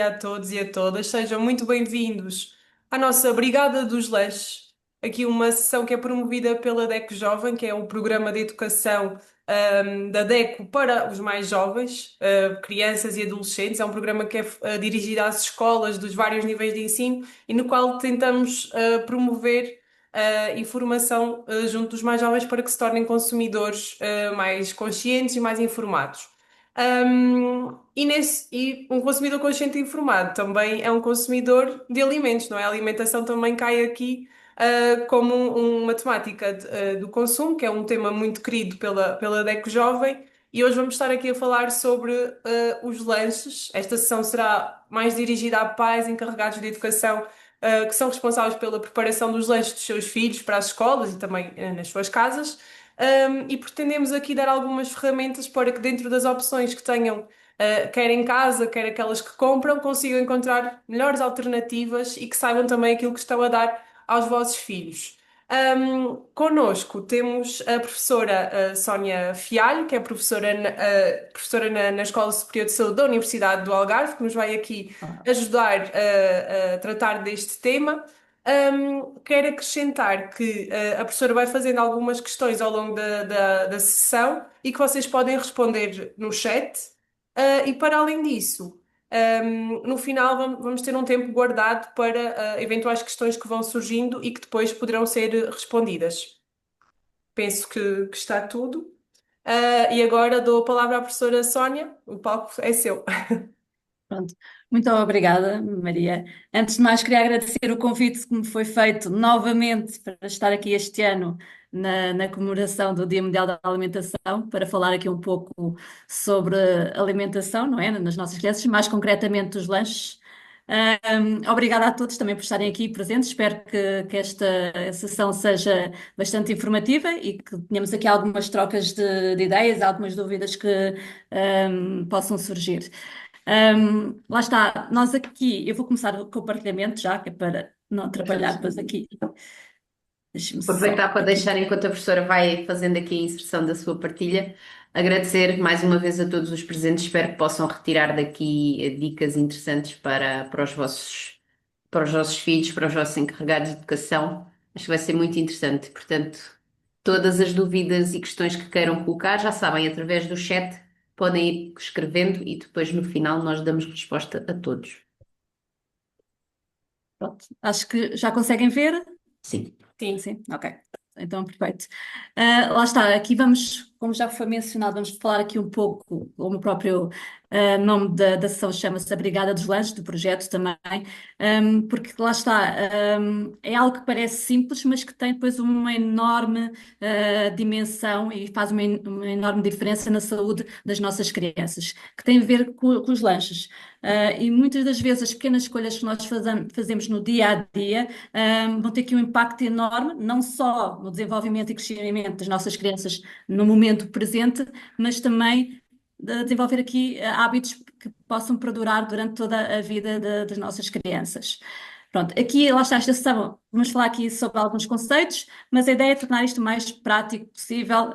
A todos e a todas, sejam muito bem-vindos à nossa Brigada dos Lanches. Aqui uma sessão que é promovida pela DECO Jovem, que é o programa de educação da DECO para os mais jovens, crianças e adolescentes. É um programa que é dirigido às escolas dos vários níveis de ensino e no qual tentamos promover informação junto dos mais jovens para que se tornem consumidores mais conscientes e mais informados. E um consumidor consciente e informado também é um consumidor de alimentos, não é? A alimentação também cai aqui, como uma temática do consumo, que é um tema muito querido pela DECO Jovem, e hoje vamos estar aqui a falar sobre os lanches. Esta sessão será mais dirigida a pais encarregados de educação, que são responsáveis pela preparação dos lanches dos seus filhos para as escolas e também nas suas casas. E pretendemos aqui dar algumas ferramentas para que, dentro das opções que tenham, quer em casa, quer aquelas que compram, consigam encontrar melhores alternativas e que saibam também aquilo que estão a dar aos vossos filhos. Connosco temos a professora Sónia Fialho, que é professora na Escola Superior de Saúde da Universidade do Algarve, que nos vai aqui ajudar a tratar deste tema. Quero acrescentar que a professora vai fazendo algumas questões ao longo da sessão e que vocês podem responder no chat. E para além disso, no final vamos ter um tempo guardado para eventuais questões que vão surgindo e que depois poderão ser respondidas. Penso que está tudo. E agora dou a palavra à professora Sónia. O palco é seu. Pronto. Muito obrigada, Maria. Antes de mais, queria agradecer o convite que me foi feito novamente para estar aqui este ano na comemoração do Dia Mundial da Alimentação, para falar aqui um pouco sobre alimentação, não é? Nas nossas crianças, mais concretamente os lanches. Obrigada a todos também por estarem aqui presentes. Espero que esta sessão seja bastante informativa e que tenhamos aqui algumas trocas de ideias, algumas dúvidas que possam surgir. Lá está, nós aqui, eu vou começar com o partilhamento já, que é para não atrapalhar depois aqui. Deixa-me Aproveitar só para aqui. deixar, enquanto a professora vai fazendo aqui a inserção da sua partilha, agradecer mais uma vez a todos os presentes. Espero que possam retirar daqui dicas interessantes para os vossos filhos, para os vossos encarregados de educação. Acho que vai ser muito interessante. Portanto, todas as dúvidas e questões que queiram colocar, já sabem, através do chat, podem ir escrevendo e depois no final nós damos resposta a todos. Pronto. Acho que já conseguem ver. Sim. Sim. Sim, ok. Então, perfeito. Lá está, aqui vamos, como já foi mencionado, vamos falar aqui um pouco, como o próprio nome da sessão chama-se a Brigada dos Lanches, do projeto também, porque lá está, é algo que parece simples, mas que tem depois uma enorme dimensão e faz uma enorme diferença na saúde das nossas crianças, que tem a ver com os lanches. E muitas das vezes as pequenas escolhas que nós fazemos no dia a dia vão ter aqui um impacto enorme, não só no desenvolvimento e crescimento das nossas crianças no momento presente, mas também de desenvolver aqui hábitos que possam perdurar durante toda a vida das nossas crianças. Pronto, aqui, lá está esta sessão, vamos falar aqui sobre alguns conceitos, mas a ideia é tornar isto o mais prático possível,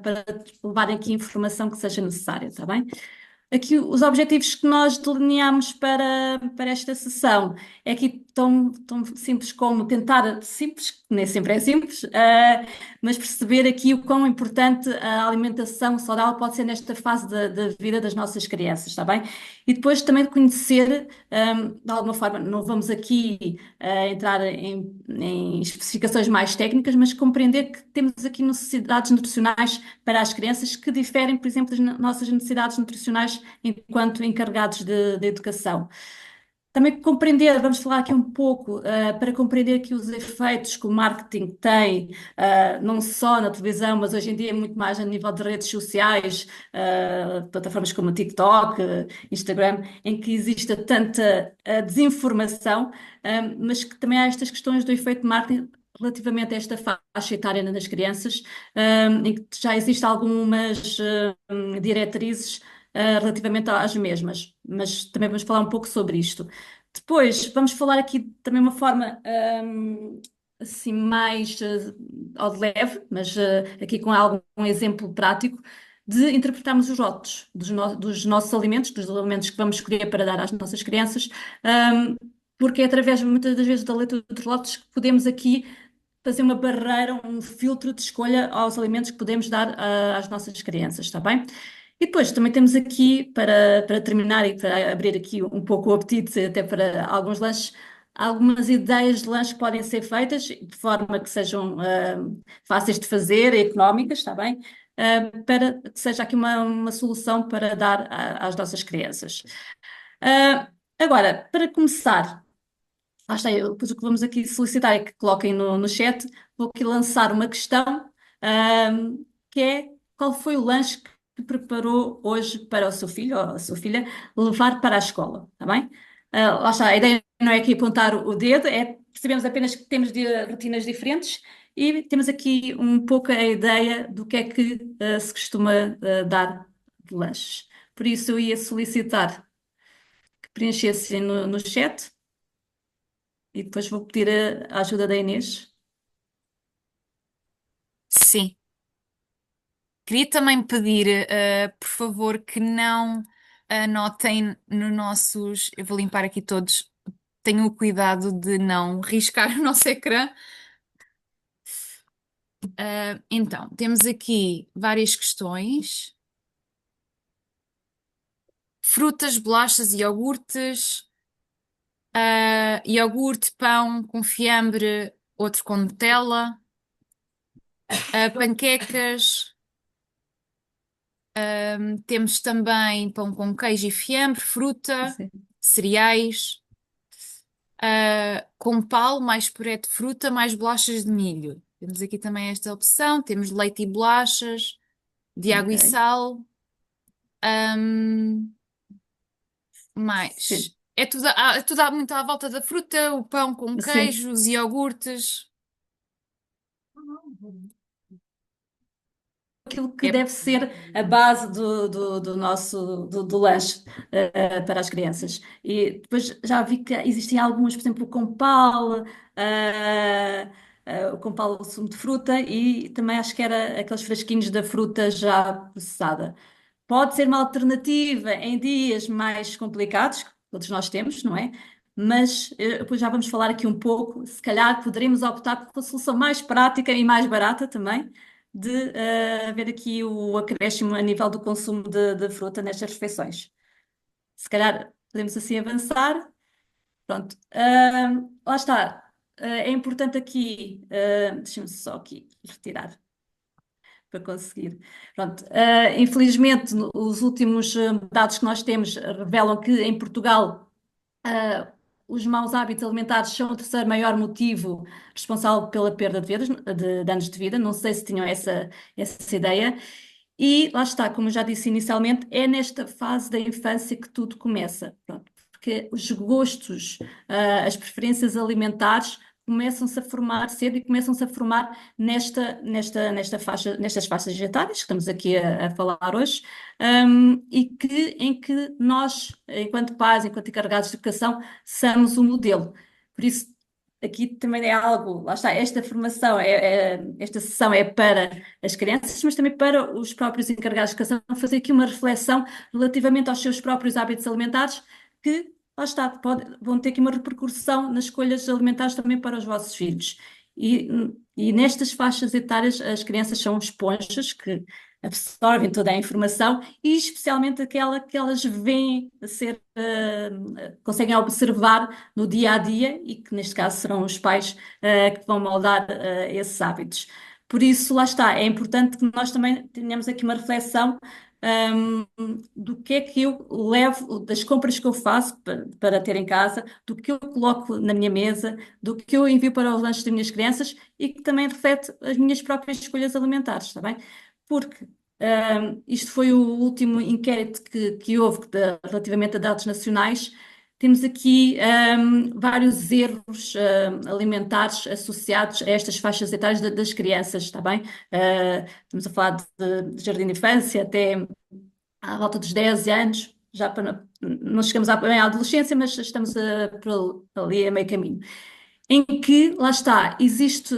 para levarem aqui informação que seja necessária, está bem? Aqui os objetivos que nós delineamos para esta sessão é aqui tão simples como tentar, simples, que nem sempre é simples, mas perceber aqui o quão importante a alimentação saudável pode ser nesta fase da vida das nossas crianças, está bem? E depois também conhecer, de alguma forma, não vamos aqui entrar em especificações mais técnicas, mas compreender que temos aqui necessidades nutricionais para as crianças que diferem, por exemplo, das nossas necessidades nutricionais enquanto encarregados de educação. Também compreender, vamos falar aqui um pouco, para compreender aqui os efeitos que o marketing tem, não só na televisão, mas hoje em dia muito mais a nível de redes sociais, plataformas como o TikTok, Instagram, em que existe tanta desinformação, mas que também há estas questões do efeito marketing relativamente a esta faixa etária das crianças, em que já existem algumas diretrizes relativamente às mesmas, mas também vamos falar um pouco sobre isto. Depois, vamos falar aqui também uma forma assim mais ao de leve, mas aqui com algum exemplo prático, de interpretarmos os rótulos dos nossos alimentos, dos alimentos que vamos escolher para dar às nossas crianças, porque é através, muitas das vezes, da leitura dos rótulos que podemos aqui fazer uma barreira, um filtro de escolha aos alimentos que podemos dar às nossas crianças, está bem? E depois também temos aqui, para terminar e para abrir aqui um pouco o apetite, até para alguns lanches, algumas ideias de lanche que podem ser feitas de forma que sejam fáceis de fazer e económicas, está bem? Para que seja aqui uma solução para dar às nossas crianças. Agora, para começar, lá está, depois o que vamos aqui solicitar é que coloquem no chat, vou aqui lançar uma questão, que é qual foi o lanche que preparou hoje para o seu filho ou a sua filha levar para a escola, está bem? Lá está, a ideia não é aqui apontar o dedo, é percebemos apenas que temos rotinas diferentes e temos aqui um pouco a ideia do que é que se costuma dar de lanches. Por isso eu ia solicitar que preenchessem no chat. E depois vou pedir a ajuda da Inês. Sim. Queria também pedir, por favor, que não anotem nos nossos. Eu vou limpar aqui todos. Tenham o cuidado de não riscar o nosso ecrã. Então, temos aqui várias questões: frutas, bolachas e iogurtes, iogurte, pão com fiambre, outro com Nutella, panquecas. Temos também pão com queijo e fiambre, fruta, Sim. cereais, com pau, mais puré de fruta, mais bolachas de milho. Temos aqui também esta opção. Temos leite e bolachas, de água e Ok. sal. Mais. Sim. É tudo muito à volta da fruta, o pão com Sim. queijo, os iogurtes. Aquilo que É, deve ser a base do nosso do lanche para as crianças. E depois já vi que existem alguns, por exemplo, o compal, o sumo de fruta e também acho que era aqueles fresquinhos da fruta já processada. Pode ser uma alternativa em dias mais complicados, que todos nós temos, não é? Mas depois já vamos falar aqui um pouco, se calhar poderíamos optar por uma solução mais prática e mais barata também, de haver aqui o acréscimo a nível do consumo de fruta nestas refeições. Se calhar podemos assim avançar. Pronto. Lá está. É importante aqui, deixa-me só aqui retirar para conseguir. Pronto. Infelizmente, os últimos dados que nós temos revelam que em Portugal os maus hábitos alimentares são o terceiro maior motivo responsável pela perda de anos de vida. Não sei se tinham essa ideia. E lá está, como eu já disse inicialmente, é nesta fase da infância que tudo começa. Pronto, porque os gostos, as preferências alimentares começam-se a formar cedo e começam-se a formar nesta faixa, nestas faixas etárias que estamos aqui a falar hoje, em que nós, enquanto pais, enquanto encarregados de educação, somos o modelo. Por isso, aqui também é algo, lá está, esta formação, esta sessão é para as crianças, mas também para os próprios encarregados de educação, fazer aqui uma reflexão relativamente aos seus próprios hábitos alimentares, que, lá está, vão ter aqui uma repercussão nas escolhas alimentares também para os vossos filhos. E nestas faixas etárias, as crianças são esponjas que absorvem toda a informação e especialmente aquela que elas veem a ser, conseguem observar no dia a dia e que neste caso serão os pais, que vão moldar, esses hábitos. Por isso, lá está, é importante que nós também tenhamos aqui uma reflexão, do que é que eu levo, das compras que eu faço para ter em casa, do que eu coloco na minha mesa, do que eu envio para os lanches das minhas crianças e que também reflete as minhas próprias escolhas alimentares, está bem? Porque isto foi o último inquérito que houve relativamente a dados nacionais. Temos aqui vários erros alimentares associados a estas faixas etárias das crianças, está bem? Estamos a falar de jardim de infância até à volta dos 10 anos, não chegamos bem à adolescência, mas estamos ali a meio caminho. em que, lá está, existe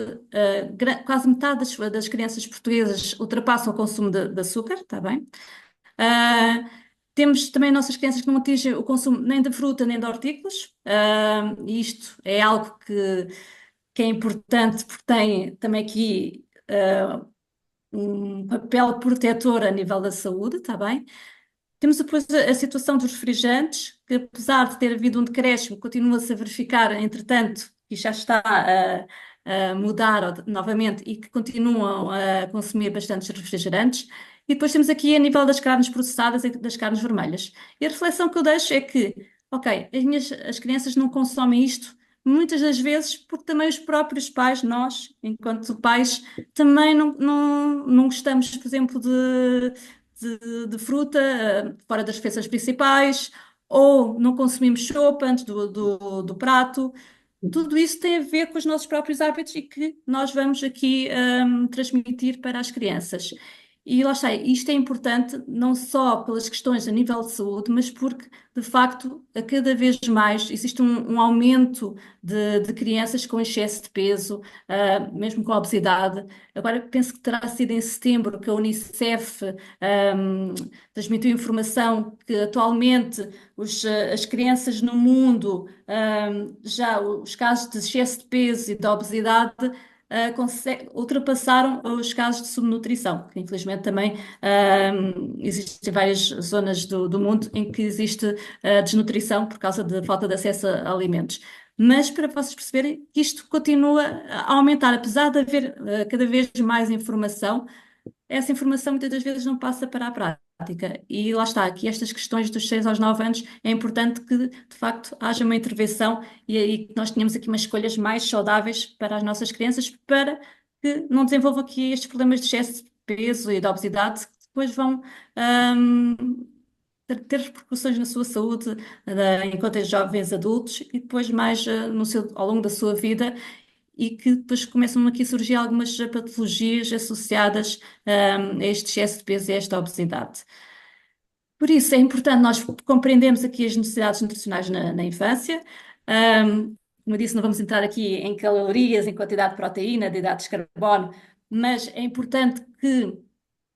quase metade das crianças portuguesas ultrapassam o consumo de açúcar, está bem? Ah, temos também nossas crianças que não atingem o consumo nem de fruta nem de hortícolas, e isto é algo que é importante porque tem também aqui um papel protetor a nível da saúde, está bem? Temos depois a situação dos refrigerantes, que apesar de ter havido um decréscimo, continua-se a verificar, entretanto, e já está a mudar novamente e que continuam a consumir bastantes refrigerantes. E depois temos aqui a nível das carnes processadas e das carnes vermelhas. E a reflexão que eu deixo é que, ok, as crianças não consomem isto muitas das vezes porque também os próprios pais, nós, enquanto pais, também não gostamos, por exemplo, de fruta fora das refeições principais, ou não consumimos sopa antes do prato. Tudo isso tem a ver com os nossos próprios hábitos e que nós vamos aqui transmitir para as crianças. E lá está, isto é importante não só pelas questões a nível de saúde, mas porque, de facto, a cada vez mais existe um aumento de crianças com excesso de peso, mesmo com obesidade. Agora, penso que terá sido em setembro que a Unicef transmitiu informação que atualmente as crianças no mundo, já os casos de excesso de peso e de obesidade, ultrapassaram os casos de subnutrição, que infelizmente também existem várias zonas do mundo em que existe desnutrição por causa de falta de acesso a alimentos. Mas para vocês perceberem que isto continua a aumentar, apesar de haver cada vez mais informação, essa informação muitas das vezes não passa para a prática. E lá está, aqui estas questões dos 6 aos 9 anos, é importante que, de facto, haja uma intervenção e aí que nós tenhamos aqui umas escolhas mais saudáveis para as nossas crianças, para que não desenvolvam aqui estes problemas de excesso de peso e de obesidade, que depois vão ter repercussões na sua saúde, enquanto jovens adultos, e depois mais ao longo da sua vida, e que depois começam aqui a surgir algumas patologias associadas a este excesso de peso e a esta obesidade. Por isso é importante nós compreendermos aqui as necessidades nutricionais na infância. Como eu disse, não vamos entrar aqui em calorias, em quantidade de proteína, de hidratos de carbono, mas é importante que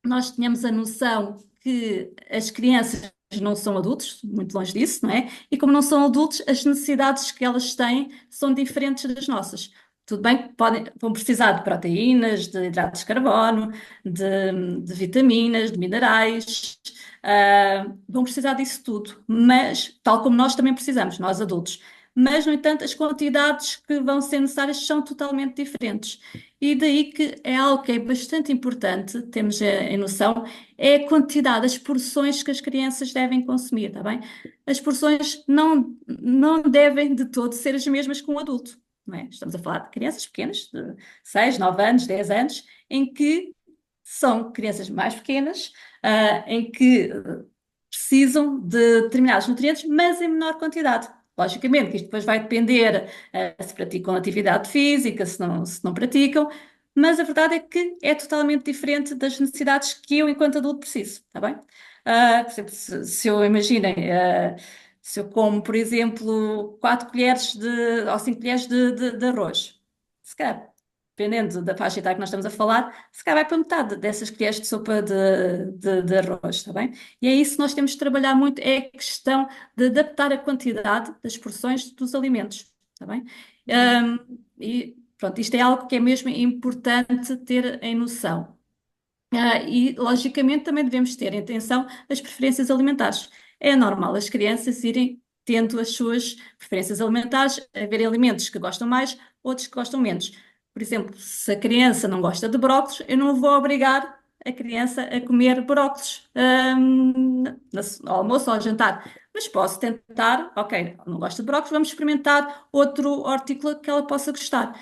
nós tenhamos a noção que as crianças não são adultos, muito longe disso, não é? E como não são adultos, as necessidades que elas têm são diferentes das nossas. Tudo bem que vão precisar de proteínas, de hidratos de carbono, de vitaminas, de minerais, vão precisar disso tudo, mas tal como nós também precisamos, nós adultos. Mas, no entanto, as quantidades que vão ser necessárias são totalmente diferentes. E daí que é algo que é bastante importante, temos em noção, é a quantidade, as porções que as crianças devem consumir, está bem? As porções não devem de todo ser as mesmas que um adulto, não é? Estamos a falar de crianças pequenas, de 6, 9 anos, 10 anos, em que são crianças mais pequenas, em que precisam de determinados nutrientes, mas em menor quantidade. Logicamente que isto depois vai depender se praticam atividade física, se não praticam, mas a verdade é que é totalmente diferente das necessidades que eu, enquanto adulto, preciso, está bem? Por exemplo, se eu imaginem, se eu como, por exemplo, 4 colheres ou 5 colheres de arroz, se calhar, dependendo da faixa etária que nós estamos a falar, se calhar vai para metade dessas colheres de sopa de arroz, está bem? E é isso que nós temos de trabalhar muito, é a questão de adaptar a quantidade das porções dos alimentos, está bem? E pronto, isto é algo que é mesmo importante ter em noção. E, logicamente, também devemos ter em atenção as preferências alimentares. É normal as crianças irem tendo as suas preferências alimentares, haver alimentos que gostam mais, outros que gostam menos. Por exemplo, se a criança não gosta de brócolos, eu não vou obrigar a criança a comer brócolos, ao almoço ou ao jantar. Mas posso tentar, ok, não gosta de brócolos, vamos experimentar outro hortícola que ela possa gostar.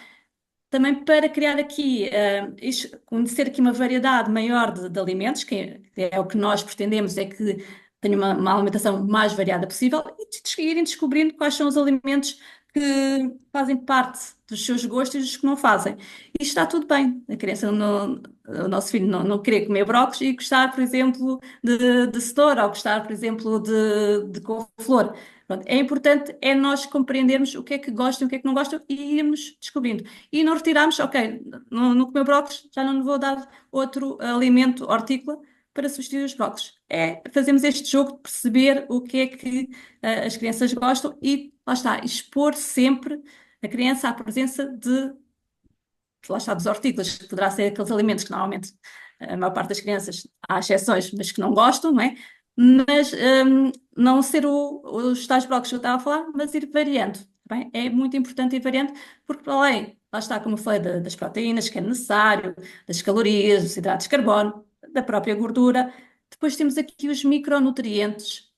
Também para criar aqui, conhecer aqui uma variedade maior de alimentos, que é o que nós pretendemos, é que tenha uma alimentação mais variada possível e irem descobrindo quais são os alimentos que fazem parte dos seus gostos e os que não fazem. E está tudo bem. A criança, o nosso filho não querer comer brócolis e gostar, por exemplo, de cenoura ou gostar, por exemplo, de couve-flor. Pronto, é importante é nós compreendermos o que é que gostam, o que é que não gostam e irmos descobrindo. E não retirarmos, ok, não comeu brócolis, já não lhe vou dar outro alimento hortícola para substituir os brócolis. Fazemos este jogo de perceber o que é que as crianças gostam e, lá está, expor sempre a criança à presença lá está, dos hortícolas, que poderá ser aqueles alimentos que normalmente a maior parte das crianças, há exceções, mas que não gostam, não é? Mas não ser os tais blocos que eu estava a falar, mas ir variando, tá bem? É muito importante ir variando, porque para além, lá está, como eu falei, das proteínas que é necessário, das calorias, dos hidratos de carbono, da própria gordura, depois temos aqui os micronutrientes,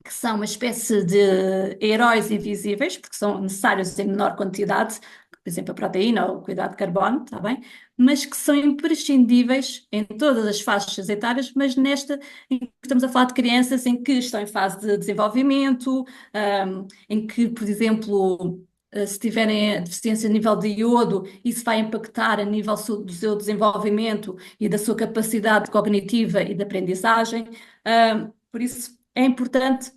que são uma espécie de heróis invisíveis, porque são necessários em menor quantidade, por exemplo, a proteína ou o cuidado de carbono, está bem? Mas que são imprescindíveis em todas as faixas etárias, mas nesta em que estamos a falar de crianças em que estão em fase de desenvolvimento, em que, por exemplo, se tiverem a deficiência a nível de iodo, isso vai impactar a nível do seu desenvolvimento e da sua capacidade cognitiva e de aprendizagem. Por isso, é importante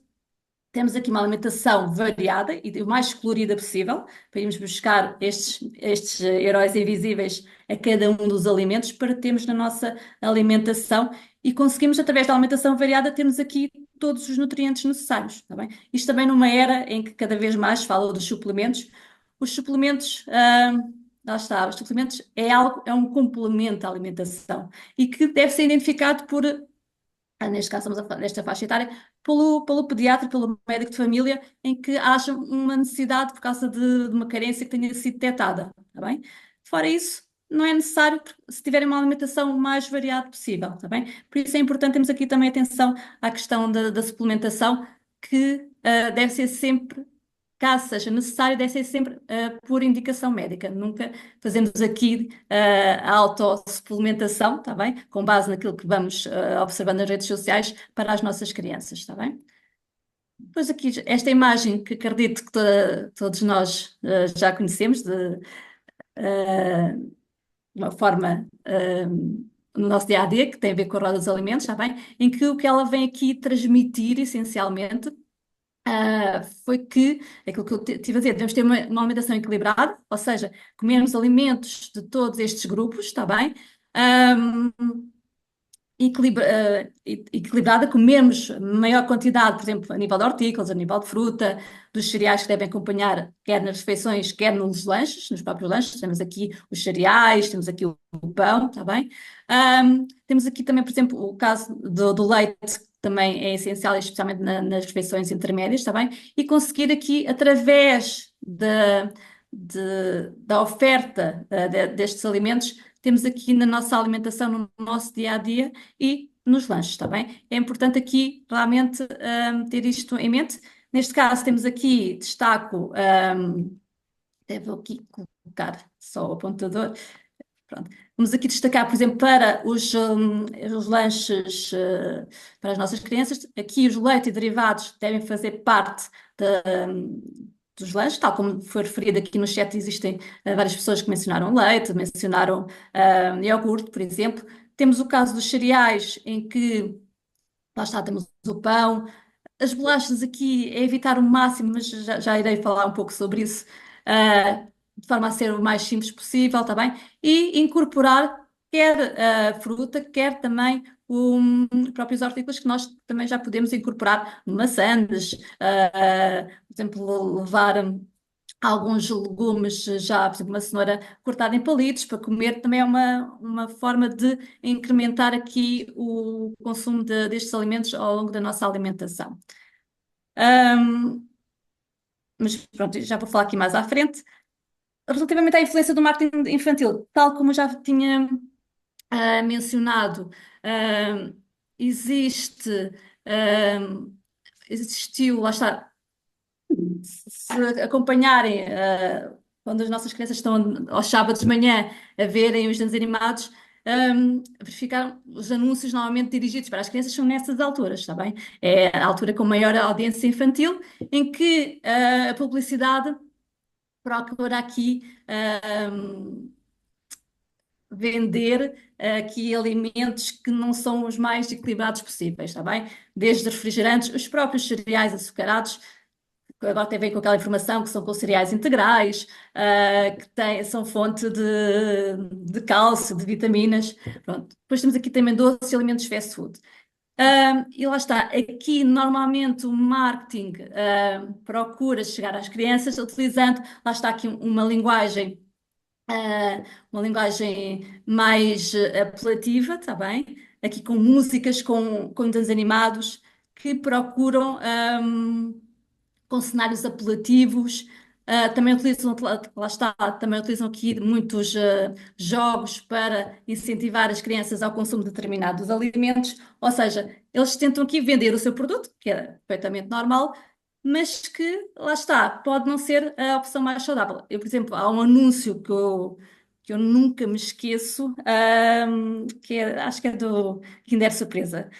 termos aqui uma alimentação variada e o mais colorida possível, para irmos buscar estes heróis invisíveis a cada um dos alimentos para termos na nossa alimentação e conseguimos, através da alimentação variada, termos aqui todos os nutrientes necessários, está bem? Isto também numa era em que cada vez mais fala dos suplementos. Os suplementos, lá está, os suplementos é um complemento à alimentação e que deve ser identificado por neste caso estamos a falar desta faixa etária, pelo pediatra, pelo médico de família, em que haja uma necessidade por causa de uma carência que tenha sido detectada, está bem? Fora isso, não é necessário se tiverem uma alimentação o mais variada possível, está bem? Por isso é importante termos aqui também atenção à questão da suplementação, que deve ser sempre, caso seja necessário, deve ser sempre por indicação médica. Nunca fazemos aqui a autossuplementação, está bem? Com base naquilo que vamos observando nas redes sociais para as nossas crianças, está bem? Depois aqui, esta imagem que acredito que todos nós já conhecemos, de uma forma no nosso dia a dia, que tem a ver com a roda dos alimentos, está bem? Em que o que ela vem aqui transmitir, essencialmente, foi que, aquilo que eu estive a dizer, devemos ter uma alimentação equilibrada, ou seja, comermos alimentos de todos estes grupos, está bem? Equilibrada, comermos maior quantidade, por exemplo, a nível de hortícolas, a nível de fruta, dos cereais que devem acompanhar, quer nas refeições, quer nos lanches, nos próprios lanches. Temos aqui os cereais, temos aqui o pão, está bem? Temos aqui também, por exemplo, o caso do leite, que também é essencial, especialmente nas refeições intermédias, está bem? E conseguir aqui, através da oferta destes alimentos, temos aqui na nossa alimentação, no nosso dia a dia e nos lanches, está bem? É importante aqui realmente ter isto em mente. Neste caso, temos aqui, destaco, vou aqui colocar só o apontador. Pronto. Vamos aqui destacar, por exemplo, para os lanches para as nossas crianças, aqui os leite e derivados devem fazer parte dos lanches, tal como foi referido aqui no chat, existem várias pessoas que mencionaram leite, mencionaram iogurte, por exemplo. Temos o caso dos cereais, em que, lá está, temos o pão. As bolachas aqui é evitar o máximo, mas já irei falar um pouco sobre isso, de forma a ser o mais simples possível, está bem? E incorporar quer a fruta, quer também os próprios hortícolas que nós também já podemos incorporar numa sandes, por exemplo, levar alguns legumes já, por exemplo, uma cenoura cortada em palitos para comer, também é uma forma de incrementar aqui o consumo destes alimentos ao longo da nossa alimentação. Mas pronto, já vou falar aqui mais à frente. Relativamente à influência do marketing infantil, tal como eu já tinha mencionado, existiu, lá está, se acompanharem, quando as nossas crianças estão aos sábados de manhã a verem os desenhos animados, verificar os anúncios normalmente dirigidos para as crianças são nessas alturas, está bem? É a altura com maior audiência infantil, em que a publicidade procura aqui vender aqui alimentos que não são os mais equilibrados possíveis, está bem? Desde refrigerantes, os próprios cereais açucarados, agora tem a ver com aquela informação que são com cereais integrais, são fonte de cálcio, de vitaminas. Pronto. Depois temos aqui também doces e alimentos fast food. E lá está, aqui normalmente o marketing procura chegar às crianças utilizando, lá está aqui uma linguagem mais apelativa, está bem? Aqui com músicas, com desenhos animados que procuram com cenários apelativos. Também utilizam, lá está, também utilizam aqui muitos jogos para incentivar as crianças ao consumo de determinados alimentos, ou seja, eles tentam aqui vender o seu produto, que é perfeitamente normal, mas que, lá está, pode não ser a opção mais saudável. Eu, por exemplo, há um anúncio que eu nunca me esqueço, acho que é do Kinder Surpresa,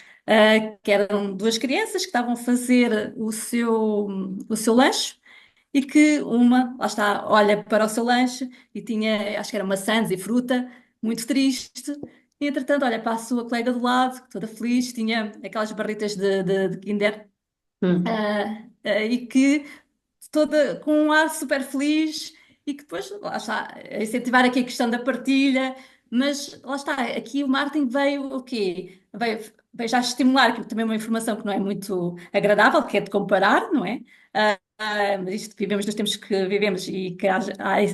que eram duas crianças que estavam a fazer o seu lanche e que uma, lá está, olha para o seu lanche e tinha, acho que era maçãs e fruta, muito triste. E, entretanto, olha para a sua colega do lado, toda feliz, tinha aquelas barritas de Kinder, Hum. e que toda com um ar super feliz e que depois, lá está, a incentivar aqui a questão da partilha, mas lá está, aqui o marketing veio o quê? Veio já estimular, que também é uma informação que não é muito agradável, que é de comparar, não é? Mas isto vivemos nos tempos que vivemos e que há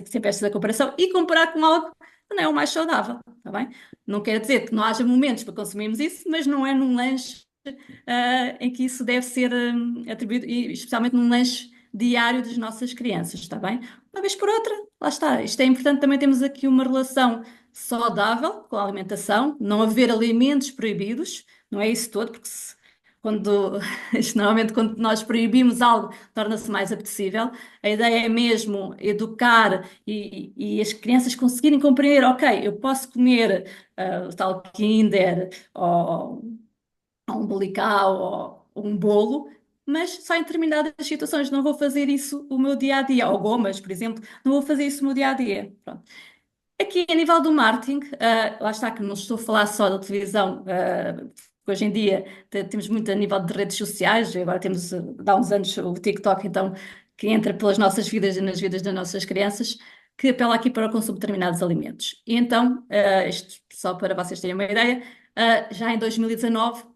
sempre esta comparação e comparar com algo que não é o mais saudável, está bem? Não quer dizer que não haja momentos para consumirmos isso, mas não é num lanche em que isso deve ser atribuído, e especialmente num lanche diário das nossas crianças, está bem? Uma vez por outra, lá está. Isto é importante, também temos aqui uma relação saudável com a alimentação, não haver alimentos proibidos, não é isso todo, porque quando, normalmente quando nós proibimos algo, torna-se mais apetecível. A ideia é mesmo educar e as crianças conseguirem compreender, ok, eu posso comer o tal Kinder ou um bolicau ou um bolo, mas só em determinadas situações. Não vou fazer isso o meu dia a dia. Ou gomas, por exemplo, não vou fazer isso o meu dia a dia. Pronto. Aqui, a nível do marketing, lá está que não estou a falar só da televisão, porque hoje em dia temos muito a nível de redes sociais, e agora temos, há uns anos, o TikTok, então, que entra pelas nossas vidas e nas vidas das nossas crianças, que apela aqui para o consumo de determinados alimentos. E então, isto só para vocês terem uma ideia, já em 2019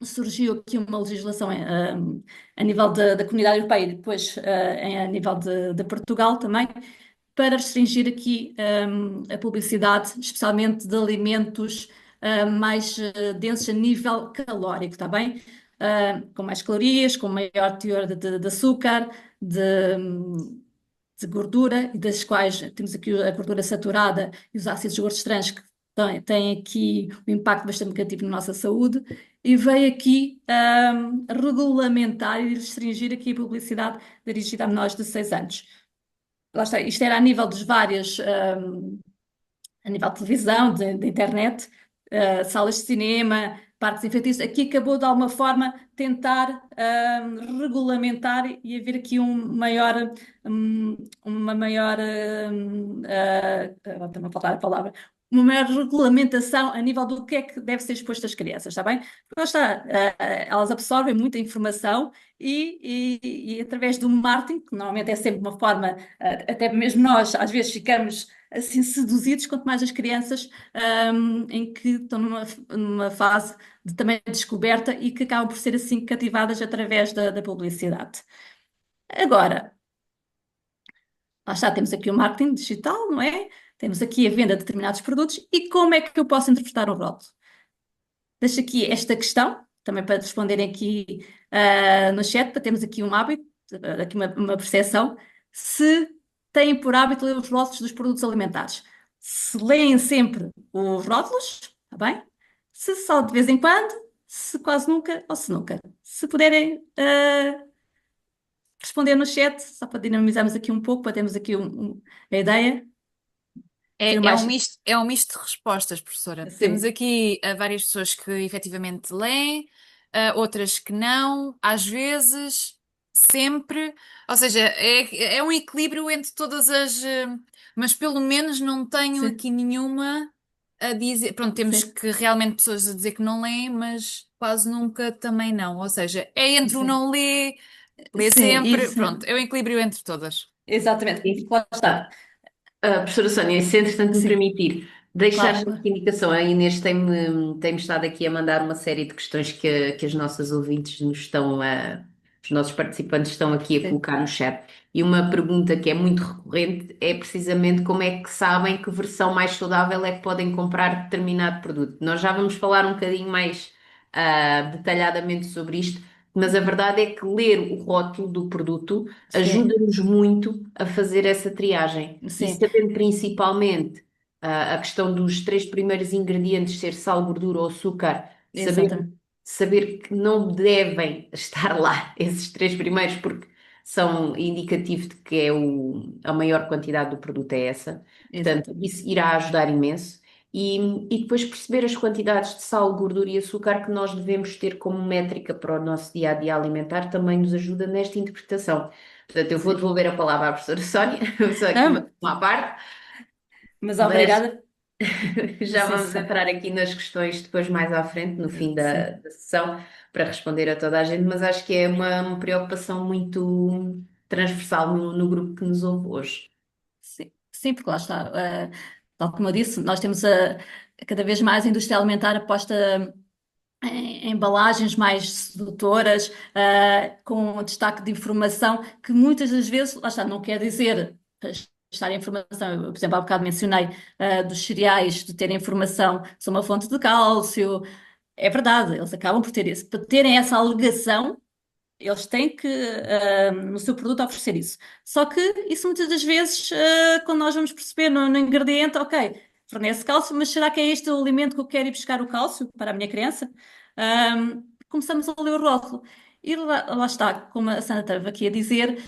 surgiu aqui uma legislação a nível da Comunidade Europeia e depois a nível de Portugal também, para restringir aqui a publicidade, especialmente de alimentos mais densos a nível calórico, está bem? Com mais calorias, com maior teor de açúcar, de gordura, e das quais temos aqui a gordura saturada e os ácidos gordos trans, que têm aqui um impacto bastante negativo na nossa saúde, e veio aqui regulamentar e restringir aqui a publicidade dirigida a menores de 6 anos. Lá está, isto era a nível dos vários, a nível de televisão, de internet, salas de cinema, parques infantis. Aqui acabou de alguma forma tentar regulamentar e haver aqui uma maior, está-me a faltar a palavra, uma maior regulamentação a nível do que é que deve ser exposto às crianças, está bem? Porque lá está, elas absorvem muita informação e através do marketing, que normalmente é sempre uma forma, até mesmo nós às vezes ficamos assim seduzidos, quanto mais as crianças em que estão numa fase de também descoberta e que acabam por ser assim cativadas através da publicidade. Agora, lá está, temos aqui o marketing digital, não é? Temos aqui a venda de determinados produtos e como é que eu posso interpretar um rótulo? Deixo aqui esta questão, também para responderem aqui no chat, para termos aqui um hábito, aqui uma percepção, se têm por hábito ler os rótulos dos produtos alimentares. Se leem sempre os rótulos, está bem? Se só de vez em quando, se quase nunca ou se nunca. Se puderem responder no chat, só para dinamizarmos aqui um pouco, para termos aqui a ideia. Ser É mais... é um misto de respostas, professora. Temos Sim, aqui várias pessoas que efetivamente leem, outras que não, às vezes, sempre. Ou seja, é um equilíbrio entre todas as. Mas pelo menos não tenho sim, aqui nenhuma a dizer. Pronto, temos sim, que realmente pessoas a dizer que não leem, mas quase nunca também não. Ou seja, é entre o sim. não ler, Lê Sim, sempre, isso, pronto, é o equilíbrio entre todas. exatamente, Sim. porque lá está. Professora Sónia, se entretanto me Sim, permitir, deixar claro, já claro. aqui indicação, a Inês tem-me estado aqui a mandar uma série de questões que as nossas ouvintes os nossos participantes estão aqui a Sim, colocar no chat. E uma pergunta que é muito recorrente é precisamente como é que sabem que versão mais saudável é que podem comprar determinado produto. Nós já vamos falar um bocadinho mais detalhadamente sobre isto, mas a verdade é que ler o rótulo do produto sim, ajuda-nos muito a fazer essa triagem. E sim, sabendo principalmente a questão dos três primeiros ingredientes ser sal, gordura ou açúcar, exatamente, saber que não devem estar lá esses três primeiros, porque são indicativo de que a maior quantidade do produto é essa. Portanto, exatamente. isso irá ajudar imenso. E depois perceber as quantidades de sal, gordura e açúcar que nós devemos ter como métrica para o nosso dia a dia alimentar também nos ajuda nesta interpretação. Portanto, eu vou Sim. devolver a palavra à professora Sónia, só aqui uma, Não, uma à parte, mas mas obrigada. já Sim, vamos sim, entrar aqui nas questões depois mais à frente, no fim da, sim. da sessão, para responder a toda a gente, mas acho que é uma preocupação muito transversal no grupo que nos ouve hoje. Sim, sim, porque lá está. Tal como eu disse, nós temos cada vez mais a indústria alimentar aposta em embalagens mais sedutoras, com destaque de informação, que muitas das vezes, lá está, não quer dizer estar em informação. Eu, por exemplo, há bocado mencionei dos cereais, de terem informação que são uma fonte de cálcio. É verdade, eles acabam por ter isso. Para terem essa alegação, eles têm que, no seu produto, oferecer isso. Só que isso muitas das vezes, quando nós vamos perceber no ingrediente, ok, fornece cálcio, mas será que é este o alimento que eu quero ir buscar o cálcio para a minha criança? Começamos a ler o rótulo. E lá está, como a Sandra estava aqui a dizer,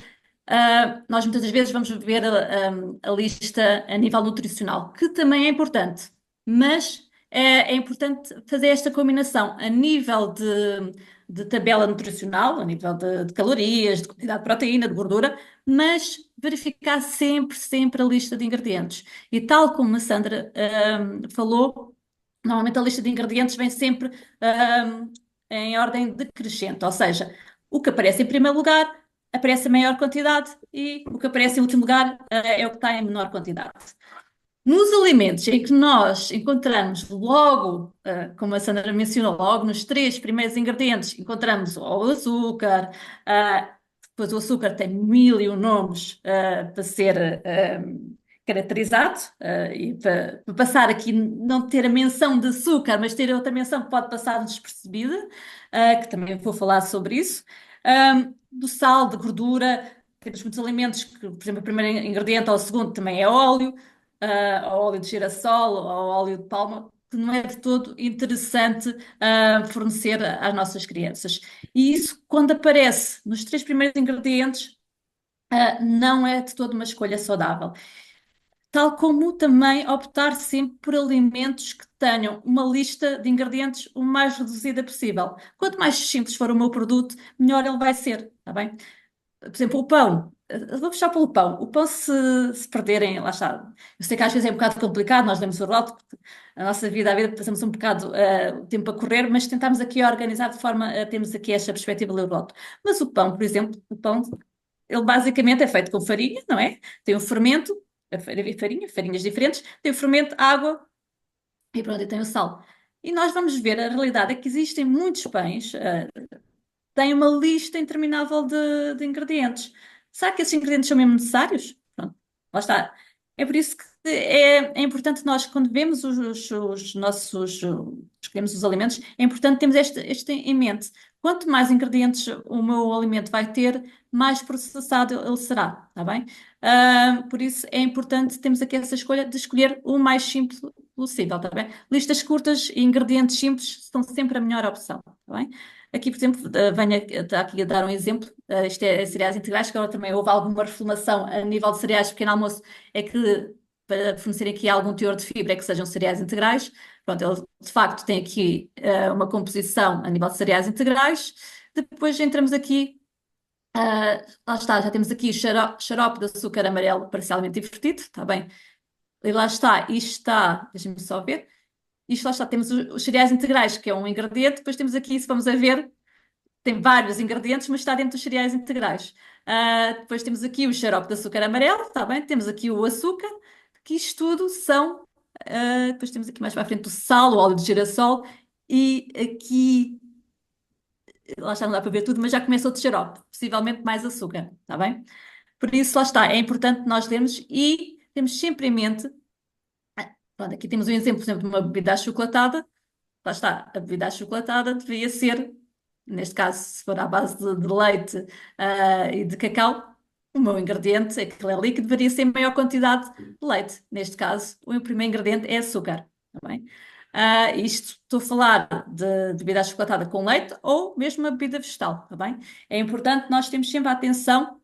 nós muitas das vezes vamos ver a lista a nível nutricional, que também é importante, mas é importante fazer esta combinação a nível de tabela nutricional, a nível de calorias, de quantidade de proteína, de gordura, mas verificar sempre, sempre a lista de ingredientes. E tal como a Sandra falou, normalmente a lista de ingredientes vem sempre em ordem decrescente, ou seja, o que aparece em primeiro lugar aparece a maior quantidade e o que aparece em último lugar é o que está em menor quantidade. Nos alimentos em que nós encontramos logo, como a Sandra mencionou, logo nos três primeiros ingredientes, encontramos o açúcar, depois o açúcar tem mil e um nomes para ser caracterizado, e para passar aqui, não ter a menção de açúcar, mas ter outra menção que pode passar despercebida, que também vou falar sobre isso. Do sal, de gordura, temos muitos alimentos que, por exemplo, o primeiro ingrediente ou o segundo também é óleo, ao óleo de girassol, ao óleo de palma, que não é de todo interessante fornecer às nossas crianças. E isso, quando aparece nos três primeiros ingredientes, não é de todo uma escolha saudável. Tal como também optar sempre por alimentos que tenham uma lista de ingredientes o mais reduzida possível. Quanto mais simples for o meu produto, melhor ele vai ser, está bem? Por exemplo, o pão. Vou puxar pelo pão. O pão, se perderem, lá está. Eu sei que às vezes é um bocado complicado, nós lemos o rótulo, porque a nossa vida, a vida, passamos um bocado o tempo a correr, mas tentamos aqui organizar de forma a termos aqui esta perspectiva do rótulo. Mas o pão, por exemplo, o pão, ele basicamente é feito com farinha, não é? Tem o fermento, farinhas diferentes, tem o fermento, água e pronto, e tem o sal. E nós vamos ver, a realidade é que existem muitos pães, tem uma lista interminável de ingredientes. Será que esses ingredientes são mesmo necessários? Pronto, lá está. É por isso que é importante nós, quando vemos os nossos, escolhemos os alimentos, é importante termos este em mente. Quanto mais ingredientes o meu alimento vai ter, mais processado ele será, está bem? Por isso é importante termos aqui essa escolha de escolher o mais simples possível, está bem? Listas curtas e ingredientes simples são sempre a melhor opção, está bem? Aqui, por exemplo, está aqui a dar um exemplo, isto é cereais integrais, que agora também houve alguma reformulação a nível de cereais de pequeno almoço, é que para fornecer aqui algum teor de fibra é que sejam cereais integrais. Pronto, ele de facto tem aqui uma composição a nível de cereais integrais. Depois entramos aqui, lá está, já temos aqui xarope de açúcar amarelo parcialmente invertido, está bem? E lá está, isto está, deixa-me só ver, isto lá está, temos os cereais integrais, que é um ingrediente, depois temos aqui, se vamos a ver, tem vários ingredientes, mas está dentro dos cereais integrais. Depois temos aqui o xarope de açúcar amarelo, está bem? Temos aqui o açúcar, que isto tudo são. Depois temos aqui mais para a frente o sal, o óleo de girassol, e aqui, lá está, não dá para ver tudo, mas já começa outro xarope, possivelmente mais açúcar, está bem? Por isso, lá está, é importante nós lermos e temos sempre em mente. Pronto, aqui temos um exemplo, por exemplo, de uma bebida achocolatada. Lá está, a bebida achocolatada deveria ser, neste caso, se for à base de leite, e de cacau, o meu ingrediente, aquele é líquido, deveria ser maior quantidade de leite. Neste caso, o primeiro ingrediente é açúcar. Tá bem? Isto estou a falar de bebida achocolatada com leite ou mesmo uma bebida vegetal. Tá bem? É importante nós termos sempre a atenção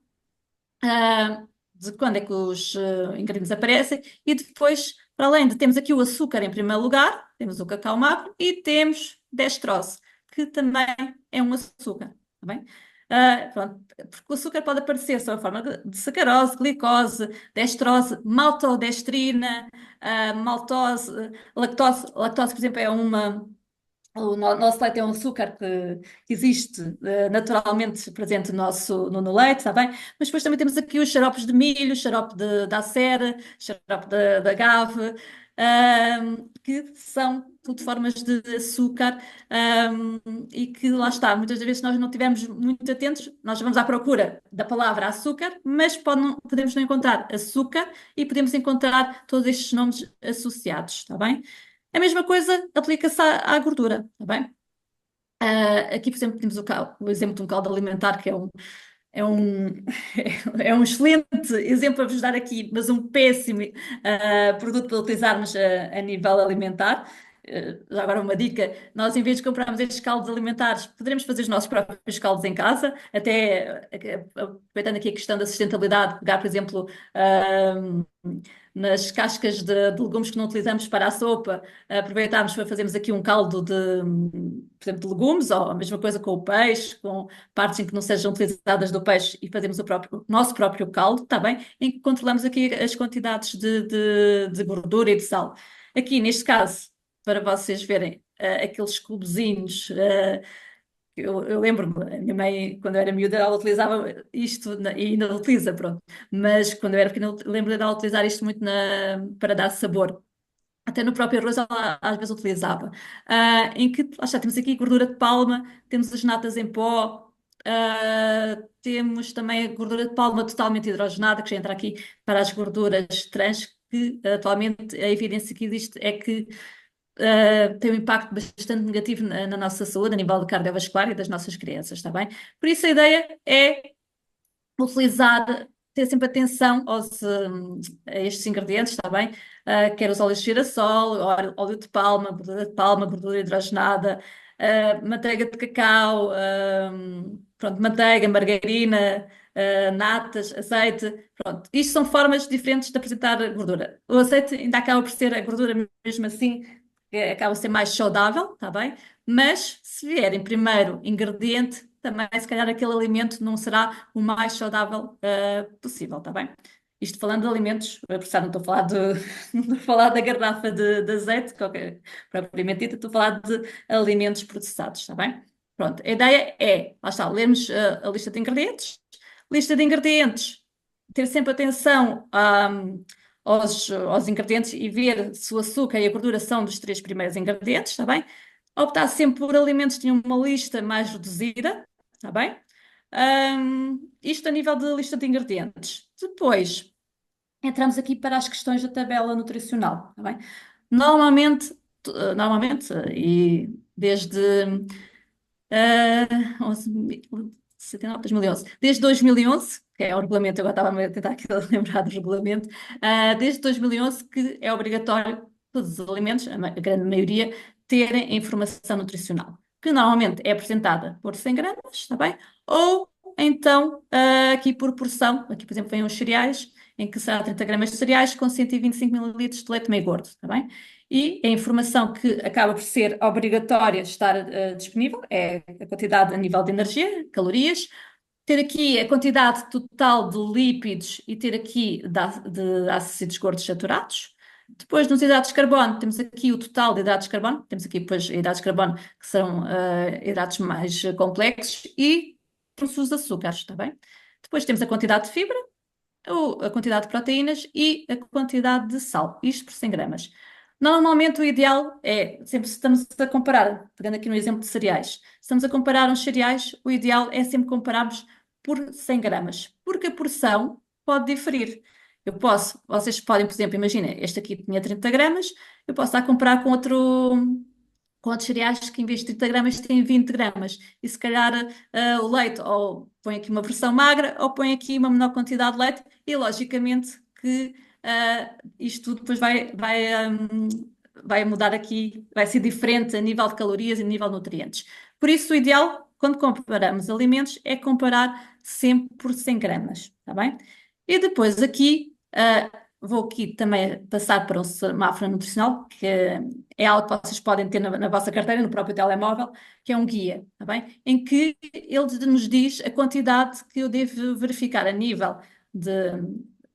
de quando é que os ingredientes aparecem e depois, para além de termos aqui o açúcar em primeiro lugar, temos o cacau magro e temos dextrose, que também é um açúcar, tá bem? Pronto, porque o açúcar pode aparecer sob a forma de sacarose, glicose, dextrose, maltodestrina, maltose, lactose. Lactose, por exemplo, é uma. O nosso leite é um açúcar que existe naturalmente presente no leite, está bem? Mas depois também temos aqui os xaropes de milho, xarope da acera, xarope de agave, que são tudo formas de açúcar, e que lá está, muitas das vezes se nós não estivermos muito atentos, nós vamos à procura da palavra açúcar, mas podemos não encontrar açúcar e podemos encontrar todos estes nomes associados, está bem? A mesma coisa aplica-se à gordura, está bem? Aqui, por exemplo, temos o exemplo de um caldo alimentar, que é um, é um excelente exemplo para vos dar aqui, mas um péssimo produto para utilizarmos a nível alimentar. Já agora uma dica, nós em vez de comprarmos estes caldos alimentares, poderemos fazer os nossos próprios caldos em casa, até aproveitando aqui a questão da sustentabilidade, pegar, por exemplo, nas cascas de legumes que não utilizamos para a sopa, aproveitarmos para fazermos aqui um caldo por exemplo, de legumes, ou a mesma coisa com o peixe, com partes em que não sejam utilizadas do peixe e fazemos o nosso próprio caldo, está bem? Em que controlamos aqui as quantidades de gordura e de sal. Aqui, neste caso, para vocês verem, aqueles cubozinhos, eu lembro-me, a minha mãe, quando eu era miúda, ela utilizava isto, e ainda utiliza, pronto. Mas quando eu era pequena, eu lembro dela utilizar isto muito para dar sabor. Até no próprio arroz ela às vezes utilizava. Em que, lá está, temos aqui gordura de palma, temos as natas em pó, temos também a gordura de palma totalmente hidrogenada, que já entra aqui para as gorduras trans, que atualmente a evidência que existe é que tem um impacto bastante negativo na nossa saúde, a nível cardiovascular e das nossas crianças, está bem? Por isso a ideia é utilizar, ter sempre atenção a estes ingredientes, está bem? Quer os óleos de girassol, óleo de palma, gordura hidrogenada, manteiga de cacau, pronto, manteiga, margarina, natas, azeite, pronto. Isto são formas diferentes de apresentar gordura. O azeite ainda acaba por ser a gordura mesmo assim, que acaba por ser mais saudável, está bem? Mas se vier em primeiro ingrediente, também se calhar aquele alimento não será o mais saudável possível, está bem? Isto falando de alimentos, por isso não estou a falar não estou a falar da garrafa de azeite, propriamente dita, estou a falar de alimentos processados, está bem? Pronto, a ideia é, lá está, lermos a lista de ingredientes. Lista de ingredientes, ter sempre atenção aos ingredientes e ver se o açúcar e a gordura são dos três primeiros ingredientes, está bem? Optar sempre por alimentos que tenham uma lista mais reduzida, está bem? Isto a nível de lista de ingredientes. Depois, entramos aqui para as questões da tabela nutricional, está bem? Normalmente, e desde 11, 2011, desde 2011, que é o regulamento, agora estava a tentar aqui lembrar do regulamento, desde 2011 que é obrigatório todos os alimentos, a grande maioria, terem a informação nutricional, que normalmente é apresentada por 100 gramas, está bem? Ou então aqui por porção, aqui por exemplo vêm os cereais, em que será 30 gramas de cereais com 125 mililitros de leite meio gordo, está bem? E a informação que acaba por ser obrigatória estar disponível é a quantidade a nível de energia, calorias, ter aqui a quantidade total de lípidos e ter aqui de ácidos gordos saturados, Depois, nos hidratos de carbono, temos aqui o total de hidratos de carbono, temos aqui depois hidratos de carbono que são hidratos mais complexos e os açúcares, está bem? Depois temos a quantidade de fibra, a quantidade de proteínas e a quantidade de sal, isto por 100 gramas. Normalmente o ideal é, sempre se estamos a comparar, pegando aqui no exemplo de cereais, se estamos a comparar uns cereais, o ideal é sempre compararmos por 100 gramas, porque a porção pode diferir. Vocês podem, por exemplo, imagina, este aqui tinha 30 gramas, eu posso estar a comparar com outros cereais que em vez de 30 gramas têm 20 gramas. E se calhar o leite, ou põe aqui uma versão magra, ou põe aqui uma menor quantidade de leite, e logicamente que isto tudo depois vai mudar aqui, vai ser diferente a nível de calorias e a nível de nutrientes. Por isso, o ideal, quando comparamos alimentos, é comparar sempre por 100 gramas, está bem? E depois aqui, vou aqui também passar para um semáforo nutricional, que é algo que vocês podem ter na vossa carteira, no próprio telemóvel, que é um guia, tá bem? Em que ele nos diz a quantidade que eu devo verificar a nível de,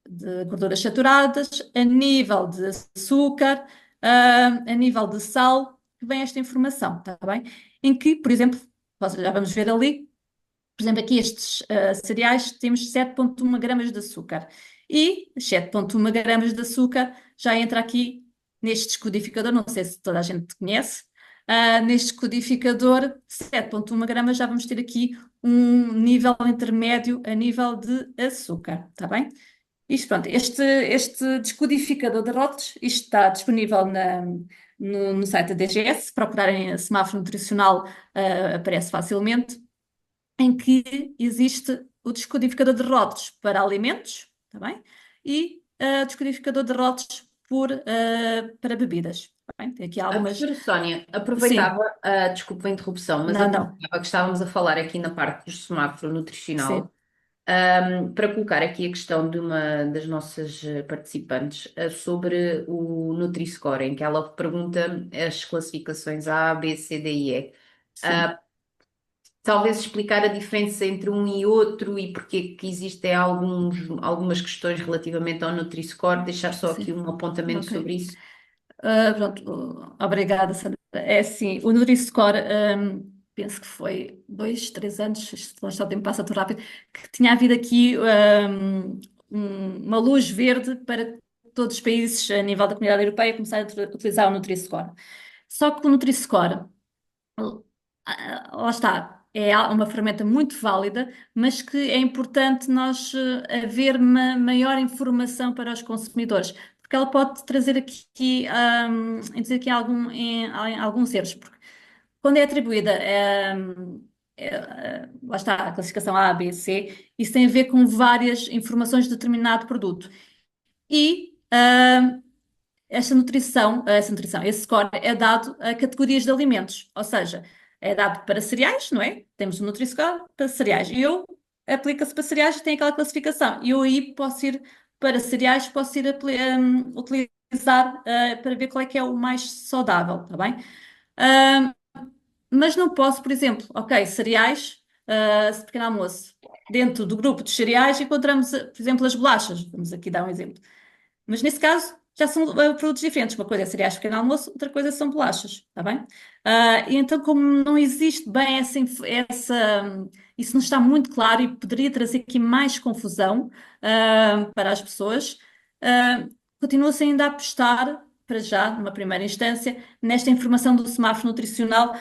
de gorduras saturadas, a nível de açúcar, a nível de sal, que vem esta informação, tá bem? Em que, por exemplo, já vamos ver ali, por exemplo, aqui estes cereais temos 7,1 gramas de açúcar. E 7,1 gramas de açúcar já entra aqui neste descodificador, não sei se toda a gente conhece. Neste descodificador, 7,1 gramas, já vamos ter aqui um nível intermédio a nível de açúcar, está bem? Isto, pronto, este descodificador de rótulos, isto está disponível no site da DGS, se procurarem semáforo nutricional, aparece facilmente, em que existe o descodificador de rótulos para alimentos, tá bem? E o descodificador de rótulos para bebidas, tá bem? Tem aqui A algumas... professora Sónia, Sim, aproveitava, desculpa a interrupção, mas não, não, aproveitava que estávamos a falar aqui na parte do semáforo sim, nutricional, para colocar aqui a questão de uma das nossas participantes, sobre o Nutri-Score, em que ela pergunta as classificações A, B, C, D e E. sim, Talvez explicar a diferença entre um e outro e porque que existem algumas questões relativamente ao Nutri-Score, deixar só aqui sim, um apontamento ok. sobre isso. Pronto, obrigada, Sandra. É assim, o Nutri-Score, penso que foi 2, 3 anos, isto lá está, o tempo passa tão rápido, que tinha havido aqui uma luz verde para todos os países a nível da Comunidade Europeia começarem a utilizar o Nutri-Score. Só que o Nutri-Score, lá está, é uma ferramenta muito válida, mas que é importante nós haver uma maior informação para os consumidores, porque ela pode trazer aqui, dizer aqui em alguns erros, porque quando é atribuída, lá está, a classificação A, B, C, isso tem a ver com várias informações de determinado produto. E esse score é dado a categorias de alimentos, ou seja, é dado para cereais, não é? Temos o Nutri-Score para cereais. E eu aplica-se para cereais, tem aquela classificação. E eu aí posso ir para cereais, posso ir utilizar para ver qual é que é o mais saudável, está bem? Hum, mas não posso, por exemplo, ok, cereais, pequeno almoço. Dentro do grupo de cereais encontramos, por exemplo, as bolachas. Vamos aqui dar um exemplo. Mas nesse caso já são produtos diferentes. Uma coisa é cereais de pequeno almoço, outra coisa são bolachas, está bem? E então, como não existe bem isso não está muito claro e poderia trazer aqui mais confusão para as pessoas, ah, continua-se ainda a apostar, para já, numa primeira instância, nesta informação do semáforo nutricional,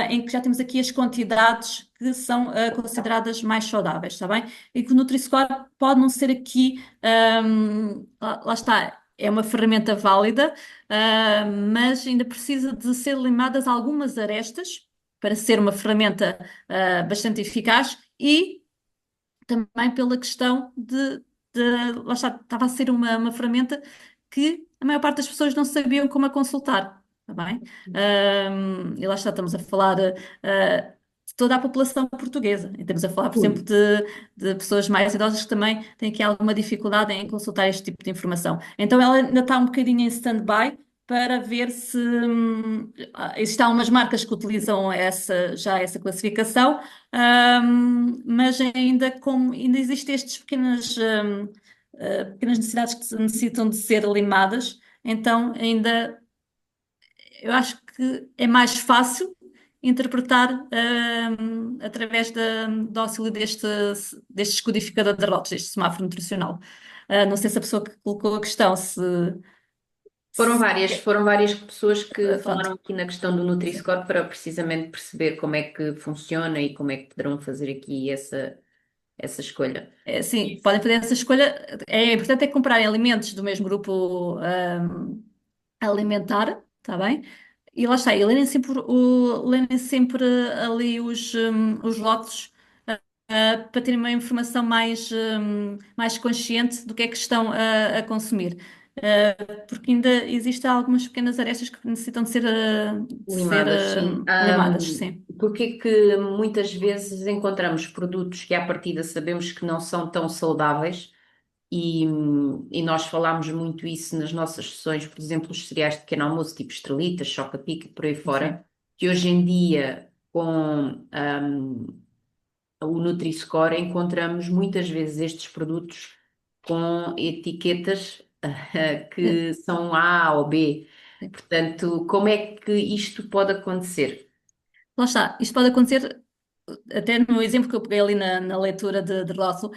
em que já temos aqui as quantidades que são consideradas mais saudáveis, está bem? E que o Nutri-Score pode não ser aqui lá está, é uma ferramenta válida, mas ainda precisa de ser limadas algumas arestas para ser uma ferramenta bastante eficaz e também pela questão lá está, estava a ser uma ferramenta que a maior parte das pessoas não sabiam como a consultar, está bem? E lá está, estamos a falar de toda a população portuguesa. E estamos a falar, por exemplo, de pessoas mais idosas que também têm aqui alguma dificuldade em consultar este tipo de informação. Então ela ainda está um bocadinho em stand-by para ver se existem algumas marcas que utilizam já essa classificação, mas ainda como ainda existem estas pequenas necessidades que necessitam de ser limadas, então ainda eu acho que é mais fácil interpretar através do auxílio deste descodificador de rótulos, deste semáforo nutricional. Não sei se a pessoa que colocou a questão se Foram várias pessoas que pronto. falaram aqui na questão do Nutri-Score para precisamente perceber como é que funciona e como é que poderão fazer aqui essa escolha. Sim, podem fazer essa escolha. É importante comprarem alimentos do mesmo grupo alimentar, está bem? E lá está, e lerem sempre ali os rótulos para terem uma informação mais consciente do que é que estão a consumir. Porque ainda existem algumas pequenas arestas que necessitam de ser Limadas, sim. limadas, sim. Porque é que muitas vezes encontramos produtos que à partida sabemos que não são tão saudáveis e nós falámos muito isso nas nossas sessões, por exemplo, os cereais de pequeno almoço, tipo Estrelitas, Choca-Pique, por aí Sim. fora, que hoje em dia com o Nutri-Score encontramos muitas vezes estes produtos com etiquetas que são A ou B. Portanto, como é que isto pode acontecer? Lá está, isto pode acontecer até no exemplo que eu peguei ali na leitura de rótulo,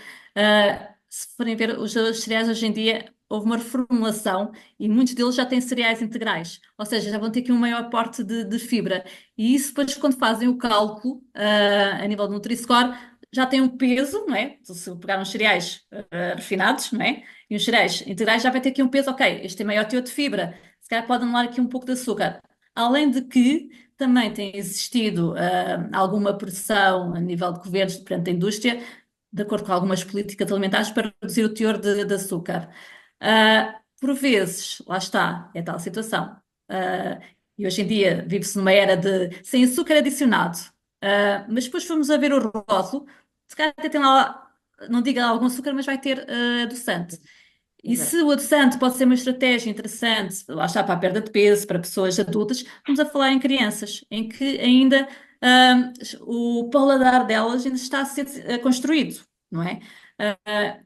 se forem ver os cereais hoje em dia, houve uma reformulação e muitos deles já têm cereais integrais, ou seja, já vão ter aqui um maior aporte de fibra. E isso depois, quando fazem o cálculo, a nível do Nutri-Score, já tem um peso, não é? Então, se pegar uns cereais refinados, não é? E os cereais integrais já vai ter aqui um peso, ok, este tem maior teor de fibra, se calhar pode anular aqui um pouco de açúcar. Além de que também tem existido alguma pressão a nível de governos, perante a indústria, de acordo com algumas políticas alimentares, para reduzir o teor de açúcar. Por vezes, lá está, é tal situação. Ah, e hoje em dia vive-se numa era de sem açúcar adicionado. Mas depois fomos a ver o rótulo, se calhar até tem lá, não diga algum açúcar, mas vai ter adoçante. E Exato. se o adoçante pode ser uma estratégia interessante, lá está, para a perda de peso, para pessoas adultas, vamos a falar em crianças, em que ainda o paladar delas ainda está a ser construído, não é?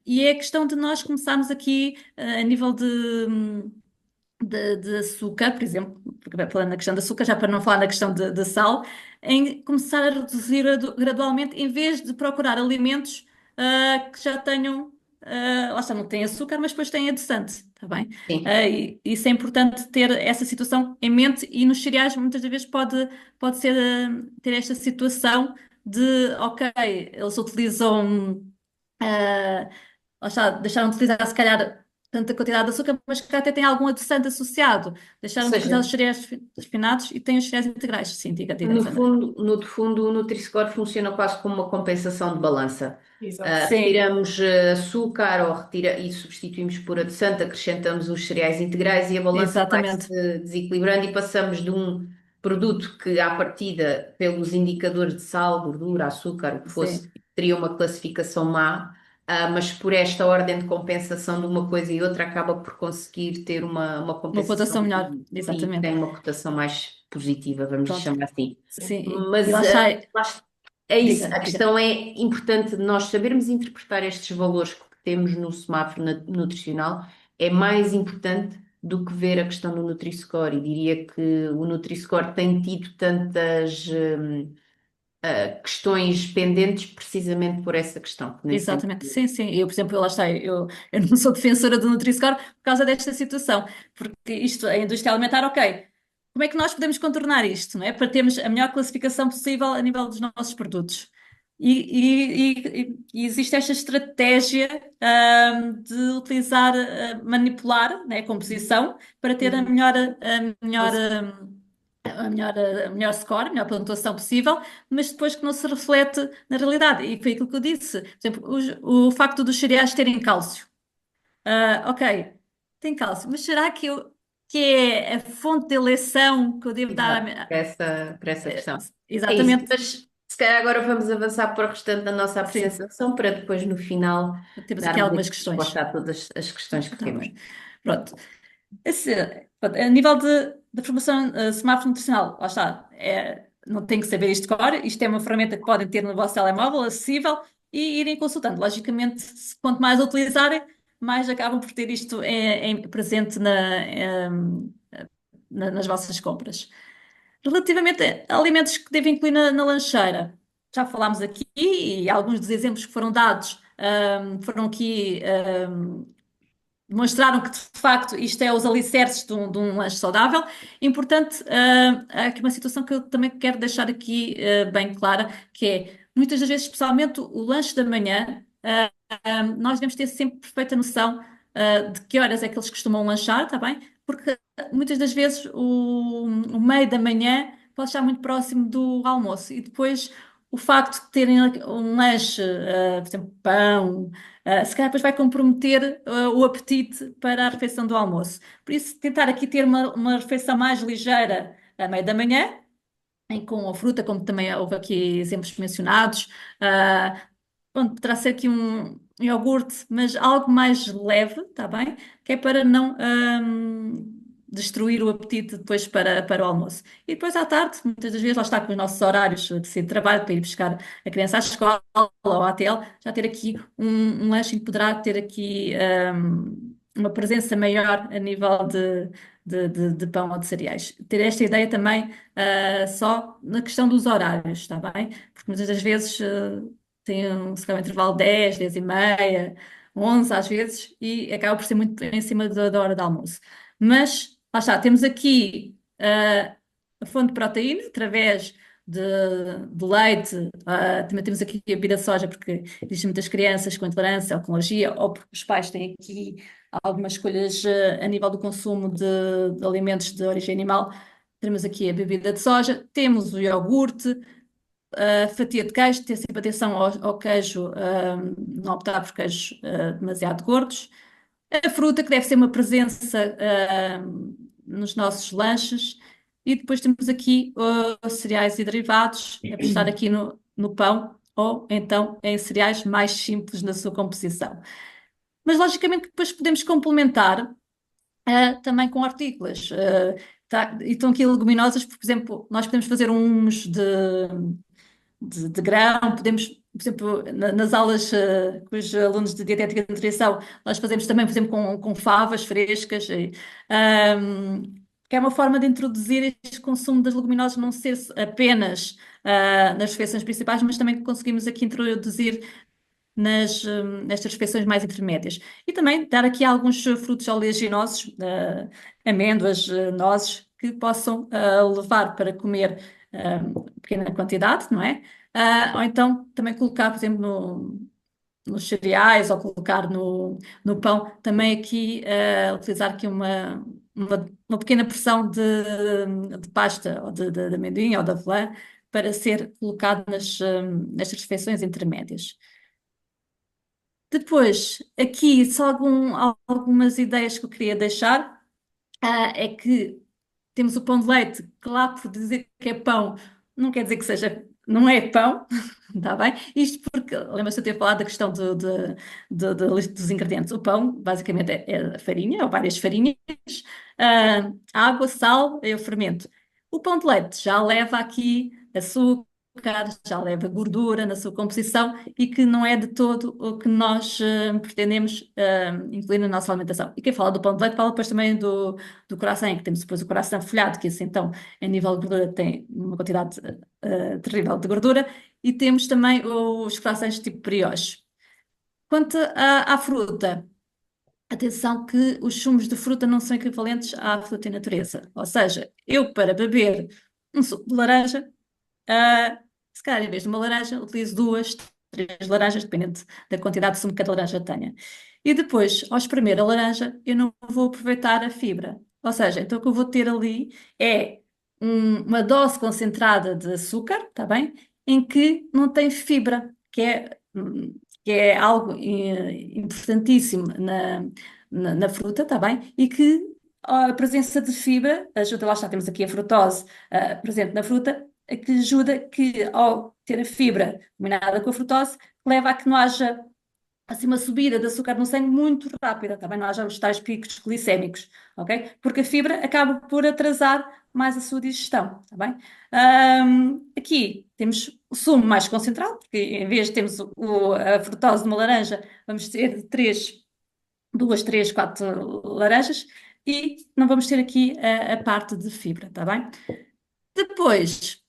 E é questão de nós começarmos aqui a nível de açúcar, por exemplo, falando na questão de açúcar, já para não falar na questão de sal, em começar a reduzir gradualmente, em vez de procurar alimentos que já tenham, lá está, não têm açúcar, mas depois têm adoçante, está bem? Sim. E isso é importante ter essa situação em mente e nos cereais muitas das vezes pode ser ter esta situação de, ok, eles utilizam lá está, deixaram de utilizar se calhar tanta quantidade de açúcar, mas que até tem algum adoçante associado. Ou Deixaram de utilizar os seja, cereais refinados e têm os cereais integrais. Sim, diga, no Sandra. fundo, no fundo, o Nutri-Score funciona quase como uma compensação de balança. Exato. Sim, Retiramos açúcar ou e substituímos por adoçante, acrescentamos os cereais integrais e a balança vai-se exatamente. desequilibrando e passamos de um produto que, à partida, pelos indicadores de sal, gordura, açúcar, o que fosse, Sim. teria uma classificação má, mas por esta ordem de compensação de uma coisa e outra acaba por conseguir ter uma Uma compensação pontuação melhor. e Exatamente. tem uma cotação mais positiva, vamos Pronto. chamar assim. Sim. E Mas lá está. é isso, a Diga. questão é importante de nós sabermos interpretar estes valores que temos no semáforo nutricional, é mais importante do que ver a questão do Nutri-Score. E diria que o Nutri-Score tem tido tantas questões pendentes precisamente por essa questão, que nem sempre. Exatamente, sim, sim. Eu, por exemplo, lá está, eu não sou defensora do Nutri-Score por causa desta situação, porque isto, a indústria alimentar, ok, como é que nós podemos contornar isto, não é? Para termos a melhor classificação possível a nível dos nossos produtos. E existe esta estratégia, de utilizar, manipular, né, a composição para ter a Uhum. melhor, a melhor, a melhor score, a melhor pontuação possível, mas depois que não se reflete na realidade. E foi aquilo que eu disse. Por exemplo, o facto dos cereais terem cálcio. Ok, tem cálcio, mas será que é a fonte de eleição que eu devo dar Exato, para essa questão. É isso, exatamente, mas se calhar agora vamos avançar para o restante da nossa sim. apresentação para depois no final Temos aqui darmos algumas aqui questões. resposta a todas as questões que Tá temos. bem. Pronto. Pronto, a nível de formação semáforo nutricional, lá está, não tem que saber isto de cor, isto é uma ferramenta que podem ter no vosso telemóvel, acessível, e irem consultando. Logicamente, quanto mais utilizarem, mais acabam por ter isto presente nas vossas compras. Relativamente a alimentos que devem incluir na lancheira, já falámos aqui e alguns dos exemplos que foram dados foram aqui, demonstraram que de facto isto é os alicerces de um lanche saudável. Importante, há aqui uma situação que eu também quero deixar aqui bem clara, que é muitas das vezes, especialmente o lanche da manhã, nós devemos ter sempre perfeita noção de que horas é que eles costumam lanchar, está bem? Porque muitas das vezes o meio da manhã pode estar muito próximo do almoço e depois o facto de terem um lanche, por exemplo, pão, se calhar depois vai comprometer o apetite para a refeição do almoço. Por isso, tentar aqui ter uma refeição mais ligeira a meio da manhã, com a fruta, como também houve aqui exemplos mencionados. Pronto, poderá ser aqui um iogurte, mas algo mais leve, está bem? Que é para não destruir o apetite depois para o almoço. E depois à tarde, muitas das vezes, lá está com os nossos horários de sair de trabalho para ir buscar a criança à escola ou ao hotel, já ter aqui um lanche que poderá ter aqui uma presença maior a nível de pão ou de cereais. Ter esta ideia também só na questão dos horários, está bem? Porque muitas das vezes tem se calhar um intervalo 10, 10 e meia, 11 às vezes, e acaba por ser muito em cima da hora de almoço. Mas, lá está, temos aqui a fonte de proteína através de leite, também temos aqui a bebida de soja, porque existem muitas crianças com intolerância ou com alergia, ou porque os pais têm aqui algumas escolhas a nível do consumo de alimentos de origem animal. Temos aqui a bebida de soja, temos o iogurte, a fatia de queijo, ter sempre atenção ao queijo, não optar por queijos demasiado gordos. A fruta, que deve ser uma presença nos nossos lanches. E depois temos aqui cereais e derivados, apostar aqui no pão ou então em cereais mais simples na sua composição. Mas logicamente que depois podemos complementar também com hortícolas. E estão aqui leguminosas, por exemplo, nós podemos fazer um humus de grão, podemos, por exemplo, nas aulas com os alunos de dietética e nutrição, nós fazemos também, por exemplo, com favas frescas, que é uma forma de introduzir este consumo das leguminosas, não ser apenas nas refeições principais, mas também conseguimos aqui introduzir nestas refeições mais intermédias. E também dar aqui alguns frutos oleaginosos, amêndoas, nozes, que possam levar para comer pequena quantidade, não é? Ou então também colocar, por exemplo, nos cereais ou colocar no pão, também aqui utilizar aqui uma pequena porção de pasta ou de amendoim ou de avelã para ser colocado nestas refeições intermédias. Depois, aqui só algumas ideias que eu queria deixar, é que temos o pão de leite, que lá por dizer que é pão, não quer dizer que seja, não é pão, está bem? Isto porque, lembra-se de eu ter falado da questão da lista dos ingredientes. O pão, basicamente, é farinha, ou várias farinhas, água, sal e o fermento. O pão de leite já leva aqui açúcar, já leva gordura na sua composição e que não é de todo o que nós pretendemos incluir na nossa alimentação. E quem fala do pão de leite fala depois também do croissant, que temos depois o croissant folhado, que esse então, a nível de gordura, tem uma quantidade terrível de gordura, e temos também os croissants tipo brioche. Quanto à fruta, atenção que os sumos de fruta não são equivalentes à fruta in natureza. Ou seja, eu para beber um suco de laranja, se calhar em vez de uma laranja, utilizo duas, três laranjas, dependendo da quantidade de sumo que cada laranja tenha. E depois, ao espremer a laranja, eu não vou aproveitar a fibra. Ou seja, então o que eu vou ter ali é uma dose concentrada de açúcar, está bem? Em que não tem fibra, que é algo importantíssimo na fruta, está bem? E que a presença de fibra ajuda, lá está, temos aqui a frutose presente na fruta, que ajuda que, ao ter a fibra combinada com a frutose, leva a que não haja assim uma subida de açúcar no sangue muito rápida, também não haja os tais picos glicémicos, ok? Porque a fibra acaba por atrasar mais a sua digestão, está bem? Aqui temos o sumo mais concentrado, porque em vez de termos a frutose de uma laranja, vamos ter 3 duas, três, quatro laranjas e não vamos ter aqui a parte de fibra, tá bem? Depois,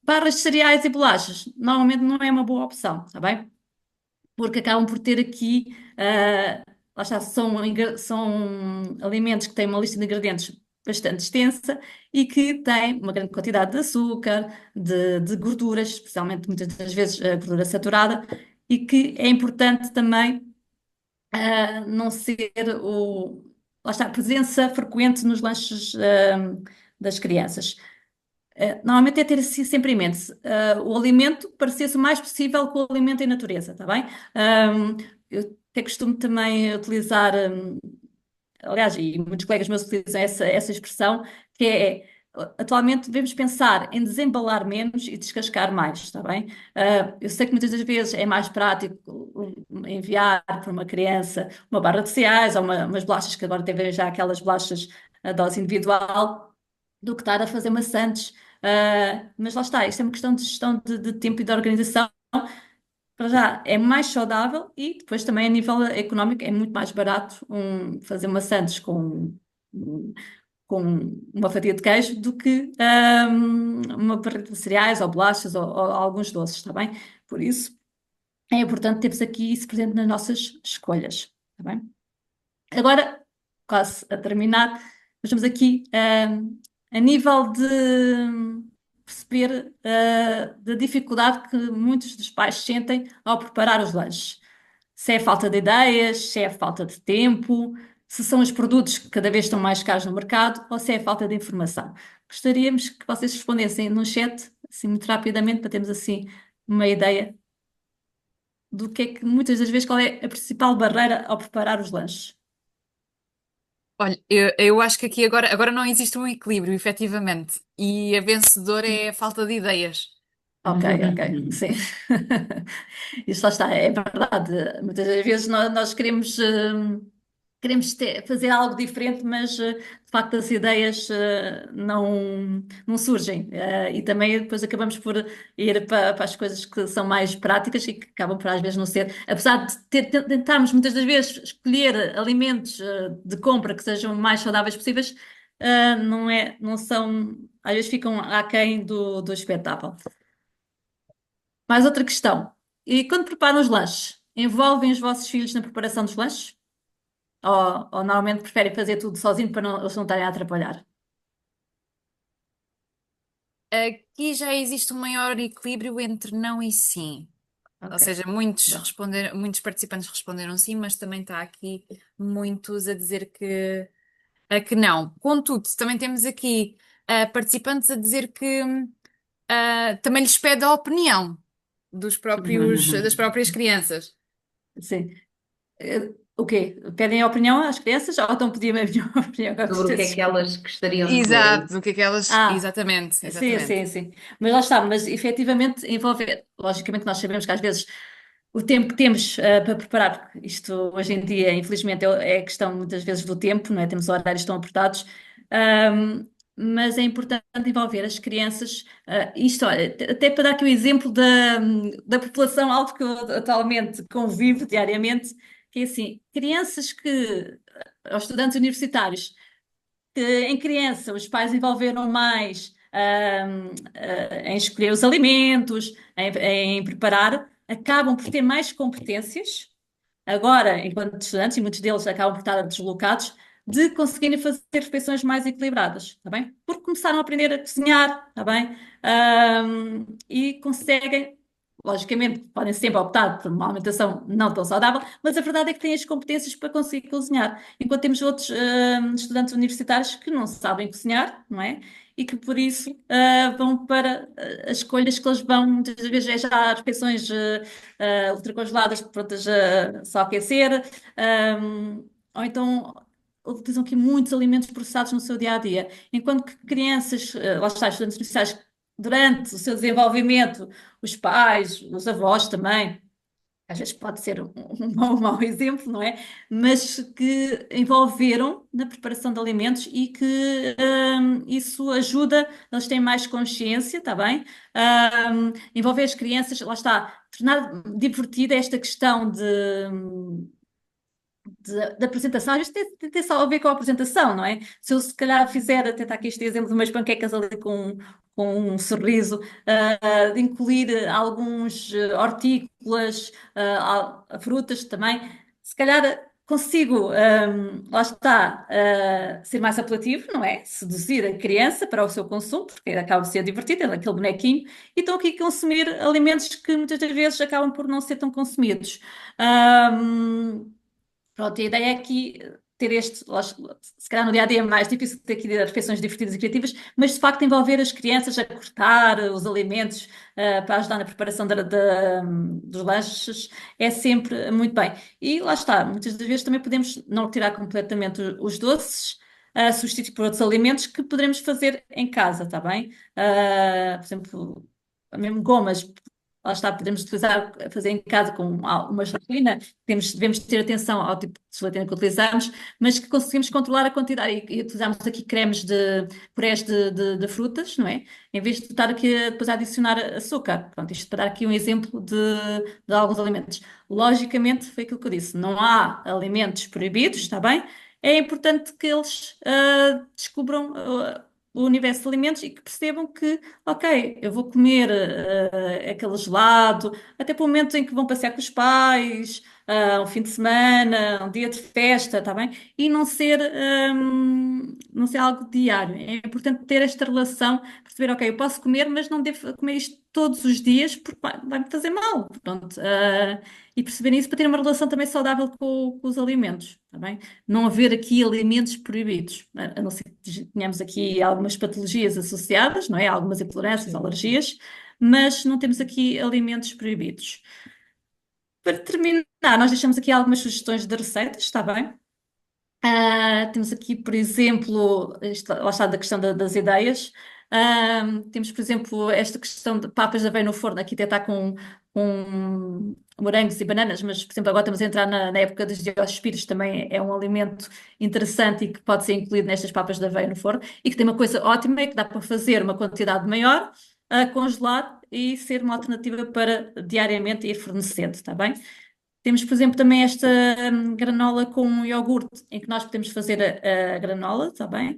barras de cereais e bolachas, normalmente não é uma boa opção, tá bem? Porque acabam por ter aqui, lá está, são alimentos que têm uma lista de ingredientes bastante extensa e que têm uma grande quantidade de açúcar, de gorduras, especialmente muitas das vezes a gordura saturada, e que é importante também não ser lá está, a presença frequente nos lanches das crianças. Normalmente é ter assim sempre em mente o alimento parecer-se o mais possível com o alimento em natureza, está bem? Eu até costumo também utilizar, aliás, e muitos colegas meus utilizam essa expressão, que é atualmente devemos pensar em desembalar menos e descascar mais, está bem? Eu sei que muitas das vezes é mais prático enviar para uma criança uma barra de cereais ou umas bolachas, que agora têm já aquelas bolachas a dose individual, do que estar a fazer maçantes. Mas lá está, isto é uma questão de gestão de tempo e de organização. Para já é mais saudável e depois também a nível económico é muito mais barato fazer maçantes com uma fatia de queijo do que uma barra de cereais ou bolachas ou alguns doces, está bem? Por isso é importante termos aqui isso presente nas nossas escolhas, está bem? Agora, quase a terminar, nós estamos aqui a nível de perceber da dificuldade que muitos dos pais sentem ao preparar os lanches. Se é falta de ideias, se é falta de tempo, se são os produtos que cada vez estão mais caros no mercado ou se é falta de informação. Gostaríamos que vocês respondessem no chat, assim, muito rapidamente, para termos assim uma ideia do que é que muitas das vezes qual é a principal barreira ao preparar os lanches. Olha, eu acho que aqui agora não existe um equilíbrio, efetivamente, e a vencedora é a falta de ideias. Ok, ok, sim. Isso lá está, é verdade. Muitas das vezes nós queremos fazer algo diferente, mas de facto as ideias não surgem. E também depois acabamos por ir para as coisas que são mais práticas e que acabam por às vezes não ser. Apesar de tentarmos muitas das vezes escolher alimentos de compra que sejam mais saudáveis possíveis, não são, às vezes ficam aquém do espetáculo. Mais outra questão. E quando preparam os lanches, envolvem os vossos filhos na preparação dos lanches? Ou normalmente preferem fazer tudo sozinho para eles não estarem a atrapalhar? Aqui já existe um maior equilíbrio entre não e sim. Ou Ok, seja, bom. muitos participantes responderam sim, mas também está aqui muitos a dizer que não. Contudo, também temos aqui participantes a dizer que também lhes pede a opinião das próprias crianças. Sim. O quê? Pedem a opinião às crianças ou estão pedindo a minha opinião? Agora Sobre o que é que desculpa. elas gostariam de ver. Exato, o que é que elas. Ah, Exatamente, sim, exatamente. sim, sim. Mas lá está, mas efetivamente envolver, logicamente nós sabemos que às vezes o tempo que temos para preparar, porque isto hoje em dia, infelizmente, é questão muitas vezes do tempo, não é? Temos horários tão apertados, ahm, mas é importante envolver as crianças, isto, olha, até para dar aqui o exemplo da população-alvo que eu atualmente convivo diariamente, que é assim, crianças aos estudantes universitários, que em criança os pais envolveram mais em escolher os alimentos, em preparar, acabam por ter mais competências agora, enquanto estudantes, e muitos deles acabam por estar deslocados, de conseguirem fazer refeições mais equilibradas, está bem? Porque começaram a aprender a cozinhar, está bem? E conseguem, logicamente, podem sempre optar por uma alimentação não tão saudável, mas a verdade é que têm as competências para conseguir cozinhar. Enquanto temos outros estudantes universitários que não sabem cozinhar, não é? E que por isso vão para as escolhas que eles vão, muitas vezes é já refeições ultracongeladas prontas só aquecer, ou então utilizam aqui muitos alimentos processados no seu dia a dia. Enquanto que crianças, lá está, estudantes universitários, durante o seu desenvolvimento, os pais, os avós também, às vezes pode ser um mau exemplo, não é? Mas que envolveram na preparação de alimentos e que isso ajuda, eles têm mais consciência, está bem? Envolver as crianças, lá está, tornar divertida esta questão da apresentação, às vezes tem só a ver com a apresentação, não é? Se eu se calhar fizer, tentar aqui este exemplo de umas panquecas ali com um sorriso, de incluir alguns hortícolas, frutas também, se calhar consigo, lá está, ser mais apelativo, não é? Seduzir a criança para o seu consumo, porque acaba de ser divertido, é aquele bonequinho, e estão aqui a consumir alimentos que muitas das vezes acabam por não ser tão consumidos. Ahm, Pronto, a ideia é aqui ter se calhar no dia a dia é mais difícil ter aqui refeições divertidas e criativas, mas de facto envolver as crianças a cortar os alimentos para ajudar na preparação dos lanches é sempre muito bem. E lá está, muitas das vezes também podemos não retirar completamente os doces, substituir por outros alimentos que poderemos fazer em casa, está bem? Por exemplo, mesmo gomas. Lá está, podemos utilizar, fazer em casa com uma gelatina, devemos ter atenção ao tipo de gelatina que utilizamos, mas que conseguimos controlar a quantidade e utilizamos aqui cremes purés de frutas, não é? Em vez de estar aqui depois a adicionar açúcar. Pronto, isto para dar aqui um exemplo de alguns alimentos. Logicamente, foi aquilo que eu disse, não há alimentos proibidos, está bem? É importante que eles descubram o universo de alimentos e que percebam que, ok, eu vou comer aquele gelado, até para o momento em que vão passear com os pais, um fim de semana, um dia de festa, tá bem? E não ser algo diário. É importante ter esta relação, perceber, ok, eu posso comer, mas não devo comer isto todos os dias porque vai-me fazer mal. Pronto, e perceber isso para ter uma relação também saudável com os alimentos, tá bem? Não haver aqui alimentos proibidos, a não ser que tenhamos aqui algumas patologias associadas, não é? Algumas intolerâncias, Sim. alergias, mas não temos aqui alimentos proibidos. Para terminar, nós deixamos aqui algumas sugestões de receitas, está bem? Temos aqui, por exemplo, lá está da questão das ideias. Temos, por exemplo, esta questão de papas de aveia no forno. Aqui até está com morangos e bananas, mas, por exemplo, agora estamos a entrar na época dos diospírios, também é um alimento interessante e que pode ser incluído nestas papas de aveia no forno. E que tem uma coisa ótima, é que dá para fazer uma quantidade maior, congelar e ser uma alternativa para diariamente ir fornecendo, está bem? Temos, por exemplo, também esta granola com iogurte, em que nós podemos fazer a granola, está bem?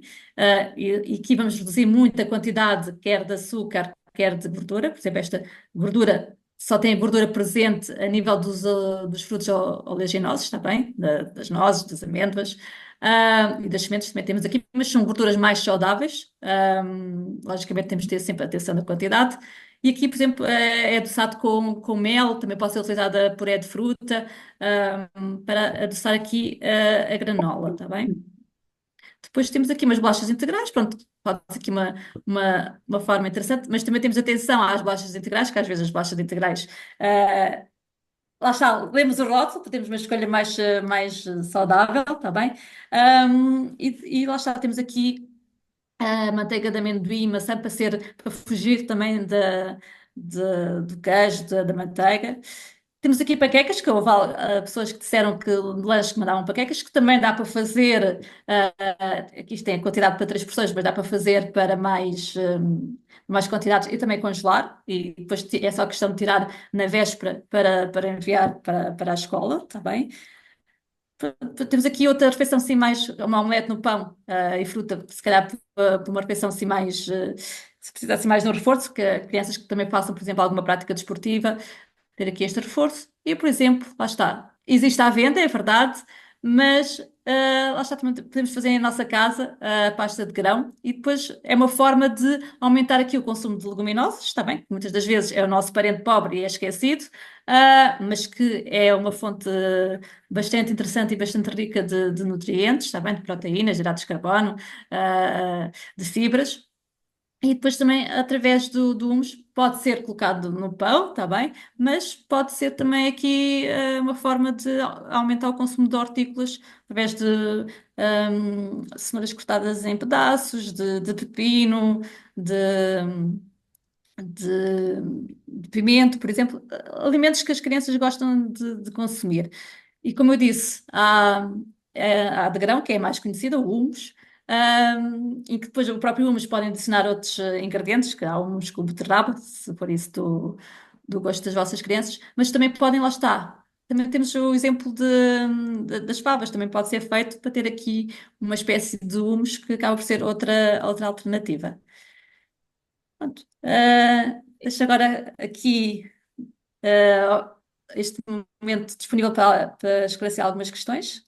E aqui vamos reduzir muito a quantidade, quer de açúcar, quer de gordura. Por exemplo, esta gordura só tem a gordura presente a nível dos frutos oleaginosos, está bem? Das nozes, das amêndoas, e das sementes também temos aqui, mas são gorduras mais saudáveis. Logicamente temos de ter sempre atenção na quantidade. E aqui, por exemplo, é adoçado com mel, também pode ser utilizada puré de fruta, para adoçar aqui a granola, está bem? Depois temos aqui umas bolachas integrais, pronto, pode ser aqui uma forma interessante, mas também temos atenção às bolachas integrais, que às vezes as bolachas integrais, lá está, lemos o rótulo, temos uma escolha mais saudável, está bem? E lá está, temos aqui a manteiga de amendoim e maçã para fugir também do queijo, da manteiga. Temos aqui panquecas, que houve pessoas que disseram que de lanche que mandavam panquecas, que também dá para fazer, aqui isto tem a quantidade para 3 pessoas, mas dá para fazer para mais quantidades e também congelar, e depois é só questão de tirar na véspera para enviar para a escola, está bem? Temos aqui outra refeição assim mais, uma omelete no pão e fruta, se calhar por uma refeição assim mais, se precisar assim mais de um reforço, que crianças que também façam, por exemplo, alguma prática desportiva, ter aqui este reforço. E, por exemplo, lá está, existe à venda, é verdade, mas lá está, também podemos fazer em nossa casa a pasta de grão e depois é uma forma de aumentar aqui o consumo de leguminosas, está bem? Muitas das vezes é o nosso parente pobre e é esquecido, mas que é uma fonte bastante interessante e bastante rica de nutrientes, está bem? De proteínas, hidratos de carbono, de fibras. E depois também, através do hummus, pode ser colocado no pão, está bem? Mas pode ser também aqui uma forma de aumentar o consumo de hortícolas, através de cenouras cortadas em pedaços, de pepino, de, de, de pimento, por exemplo, alimentos que as crianças gostam de consumir. E como eu disse, há de grão, que é a mais conhecida, o hummus, e que depois o próprio hummus podem adicionar outros ingredientes, que há hummus com beterraba, se for isso do gosto das vossas crianças, mas também podem, lá está, também temos o exemplo das favas, também pode ser feito para ter aqui uma espécie de humus que acaba por ser outra alternativa. Pronto. Deixo agora aqui este momento disponível para esclarecer algumas questões.